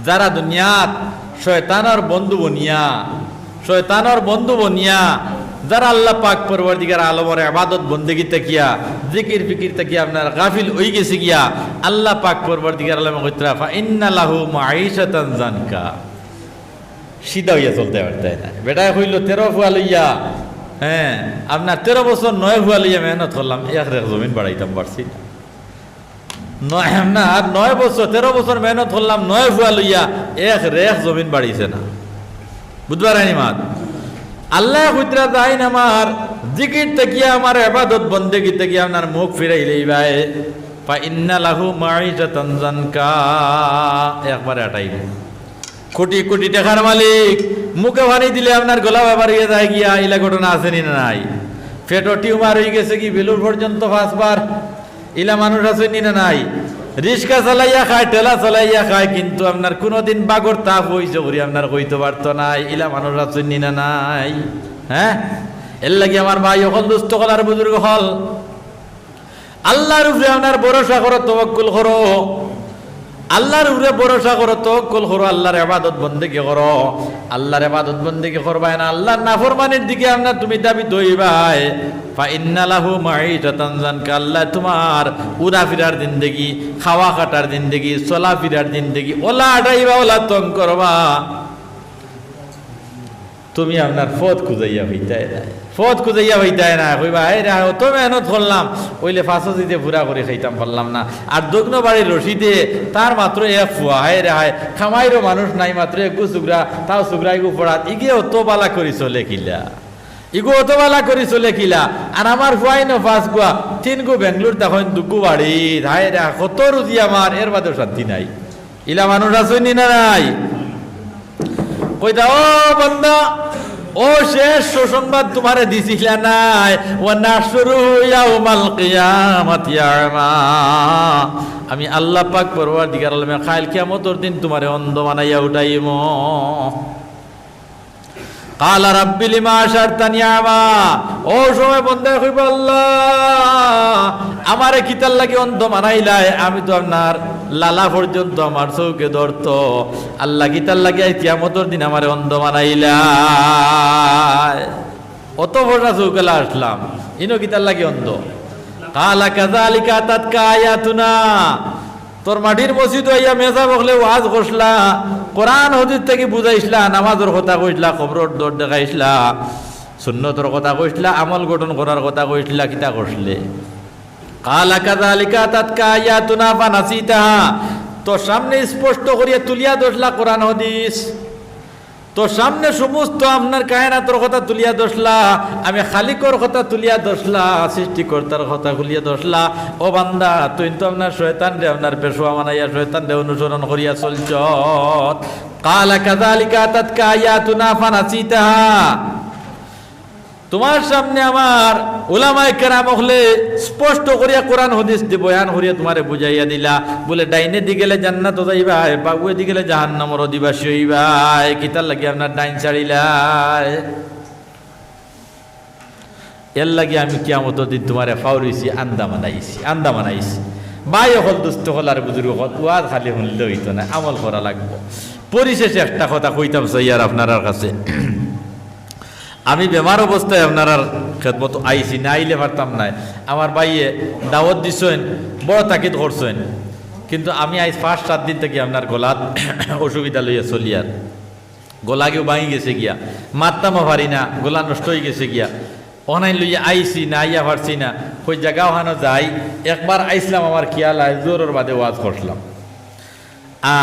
যারা দুনিয়াত শয়তানের বন্ধু বনিয়া যারা আল্লাহ পাক পরওয়ারদিগার আলমের ইবাদত বন্দেগী তাকিয়া জিকির ফিকির তাকিয়া আপনার গাফিল হয়ে গেছে গিয়া আল্লাহ পাক পরওয়ারদিগার আলমে কইতরা ফা ইন্না লাহু মাঈশাতান যানকা সিধা হইয়া চলতে পারতে না বেটায় হইল 13 ফুয়া লইয়া আপনার 13 বছর 9 ফুয়া লইয়া মেহনত করলাম এক রেখ জমিন বাড়াইতাম পারছি না 9 বছর 13 বছর মেহনত করলাম 9 ফুয়া লইয়া এক রেখ জমিন বাড়াইছে না বুধবার আইনি মাত আল্লাহ হুজরা যাইন আমার জিকির তাকিয়া আমার ইবাদত বন্দেগী তাকিয়া আপনার মুখ ফিরাইলেই ভাই ফা ইন্না লাহু মাঈশাতান যানকা একবারে আটাইবে কোটি কোটি টাকার মালিক মুখে পানি দিলে আপনার গলা বাড়িয়ে যায় গিয়া ইলা ঘটনা আসেনি না নাই পেটো টিউমার হয়ে গেছে কি বেলুর পর্যন্ত 5 বার ইলা মানুষ আসেনি না নাই রিক্সা চালাইয়া খায় ঠেলা চালাইয়া খায় কিন্তু আপনার কোনোদিন বাগর তাপ হইছে করি আপনার কইতে পারতো নাই ইলা মানুষ আসেনি না নাই এর লাগি আমার ভাই এখন দুস্থ কলার বুজুর্গ হল আল্লাহর উপরে আপনার ভরসা করো তাওয়াক্কুল করো আল্লাহর উপরে ভরসা করো, তাওয়াক্কুল করো, আল্লাহর ইবাদত বন্দেগি করো। আল্লাহর ইবাদত বন্দেগি করবাই না, আল্লাহর নাফরমানির দিকে আমরা তুমি দাবি দইবাই, ফা ইন্না লাহু মাঈশাতান যানকা, আল্লাহ তোমার উড়া ফিরার জিন্দেগি, খাওয়া কাটার জিন্দেগি, চলা ফিরার জিন্দেগি ওলা আটাইবা, ওলা তং করবা। তুমি আপনার পথ খুঁজাইয়া হইতাই না, পথ খুঁজাইয়া হইতাই না, কইবা এই রে অত মেহনত করলাম, ওইলে ফাঁসো দিতে পুরা করে খাইতাম পারলাম না। আর দগ্ন বাড়ির রশিদে তার মাত্র এক ফুয়া, হায় রে হায়, খামাইরও মানুষ নাই, মাত্র একগু চুগরা, তাও চুগরা ইগু পড়াত, ইগে অত বালা করি চলে কিলা, ইগু অত বালা করি চলে কিলা। আর আমার ফুয়াই ন ফাঁস গুয়া, 3 গু বেঙ্গলোর, তখন 2 গু বাড়ি, হায় রে কত রুজি আমার, এর বাদেও শান্তি নাই। ইলা মানুষ আসেনি না নাই? কইতা ও বন্ধা, ও শেষ সুসংবাদ তোমারে দিছিলা নাই, ওয়া নাশরু ইয়াউমাল কিয়ামাতি আমা, আমি আল্লাহ পাক পরওয়ারদিগার আলমে খাইল কিয়ামতের দিন তোমারে অন্ধ বানাইয়া উঠাইমু। কালা রাব্বি লিমা আশারতানি আমা, ও সময় বন্ধা কইব আল্লাহ আমারে কিতার লাগি অন্ধ বানাইলাই, আমি তো আপনার লালা পর্যন্ত আমার চৌকে ধরত, আল্লাহ কিতার লাগি কিয়ামতের দিন আমারে অন্ধ বানাইলাই, অত ভরসা চৌকেলা আসলাম, ইনো কিতার লাগি অন্ধ। কালা কাযালিকা আতাতকা আয়াতুনা, তোর মাটির মসজিদ হইয়া মেজা বকলে ওয়াজ করছলা, কোরআন হাদিস থেকে বুঝাইছলা, নামাজের কথা কইছলা, খবরের দর দেখাইছলা, সুন্নতের কথা কইছলা, আমল গঠন করার কথা কইছলা, কিতা করছলে? কালা কাযালিকা আতাতকা আয়াতুনা ফানাসিতাহা, তোর সামনে স্পষ্ট করিয়া তুলিয়া ধরছলা কোরআন হাদিস, তোর সামনে সমস্ত আপনার কায়নাতের কথা তুলিয়া ধরছলা, আমি খালিকর কথা তুলিয়া ধরছলা, সৃষ্টিকর্তার কথা তুলিয়া ধরছলা। ও বান্দা, তুই তো আপনার শয়তান রে আপনার পেশোয়া বানাইয়া শয়তান রে অনুসরণ করিয়া চলছ। কালা কাযালিকা আতাতকা আয়াতুনা ফানাসিতাহা, তোমার সামনে আমার উলামায়ে কেরাম হলে স্পষ্ট করিয়া কোরআন হাদিস দি বয়ান করিয়া তোমারে বুঝাইয়া দিলা, বলে ডাইনে দি গেলে জান্নাত যাইবা, বাবুয়ে দি গেলে জাহান্নামের অধিবাসী হইবা, কিতার লাগি আপনার ডাইন ছাড়িলাই। এর লাগি আমি কিয়ামতের দিন তোমারে ফাউরিছি, আন্দা মানাইছি। বাই হল দুস্থ হল আর বুজুর্গ হল, ওয়াজ খালি শুনলে হইতো না, আমল করা লাগবো। পরিশেষে একটা কথা কইতাম সইয়ার আপনার কাছে, আমি বেমার অবস্থায় আপনার খেদমত আইসি না, আইলে পারতাম নাই। আমার ভাইয়ে দাওয়াত দিছেন, বড় তাকিদ করছেন, কিন্তু আমি আজ 5-7 দিন থেকে আপনার গলাত অসুবিধা লইয়া চলি, আর গলা কেউ ভাঙি গেছে গিয়া, মারতামও পারি না, গলা নষ্ট হয়ে গেছে গিয়া, অনাই লইয়া আইসি না, আইয়া পারছি না, ওই জায়গা ওখানে যাই। একবার আইসলাম, আমার খেয়াল আয় জোরের বাদে ওয়াজ করলাম,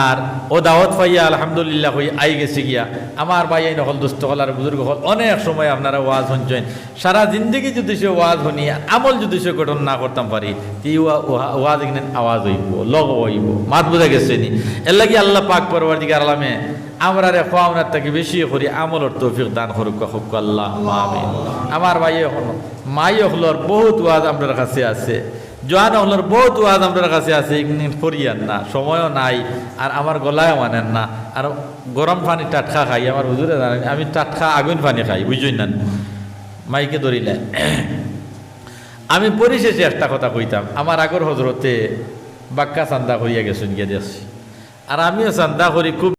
আর ও দাওয়াত পাইয়া আলহামদুলিল্লাহ হই আই গেছে গিয়া। আমার ভাই এই নকল দুস্থ হল আর বুজুর্গ হল, অনেক সময় আপনারা ওয়াজ শুনছেন, সারা জিন্দগি যদি সে ওয়াজ শুনি, আমল যদি সে গঠন না করতাম পারি, ওয়াজ এখানে আওয়াজ হইব, লগ হইব, মাত বোঝা গেছে নি। এর লাগি আল্লাহ পাক পরওয়ারদিগার আলামে আমরা রে খাওয়ানোর থেকে বেশি করি আমলের তৌফিক দান করুক আল্লাহ, আমিন। আমার ভাই এখন মাই হলর বহুত ওয়াজ আপনার কাছে আছে, জোয়ান হলর বহুত ওয়াজ আপনার কাছে আছে, এগুলি করিয়ান না, সময়ও নাই, আর আমার গলায় মানেন না। আর গরম পানি টাটকা খাই, আমার হুজুরে জানেন আমি টাটকা আগুন পানি খাই, বুঝুই না, মাইকে ধরিলে। আমি পরিশেষে একটা কথা কইতাম, আমার আগর হজরতে বাক্কা চান্দা করিয়া গেছেন গিয়ে দেখছি, আর আমিও চান্দা করি খুব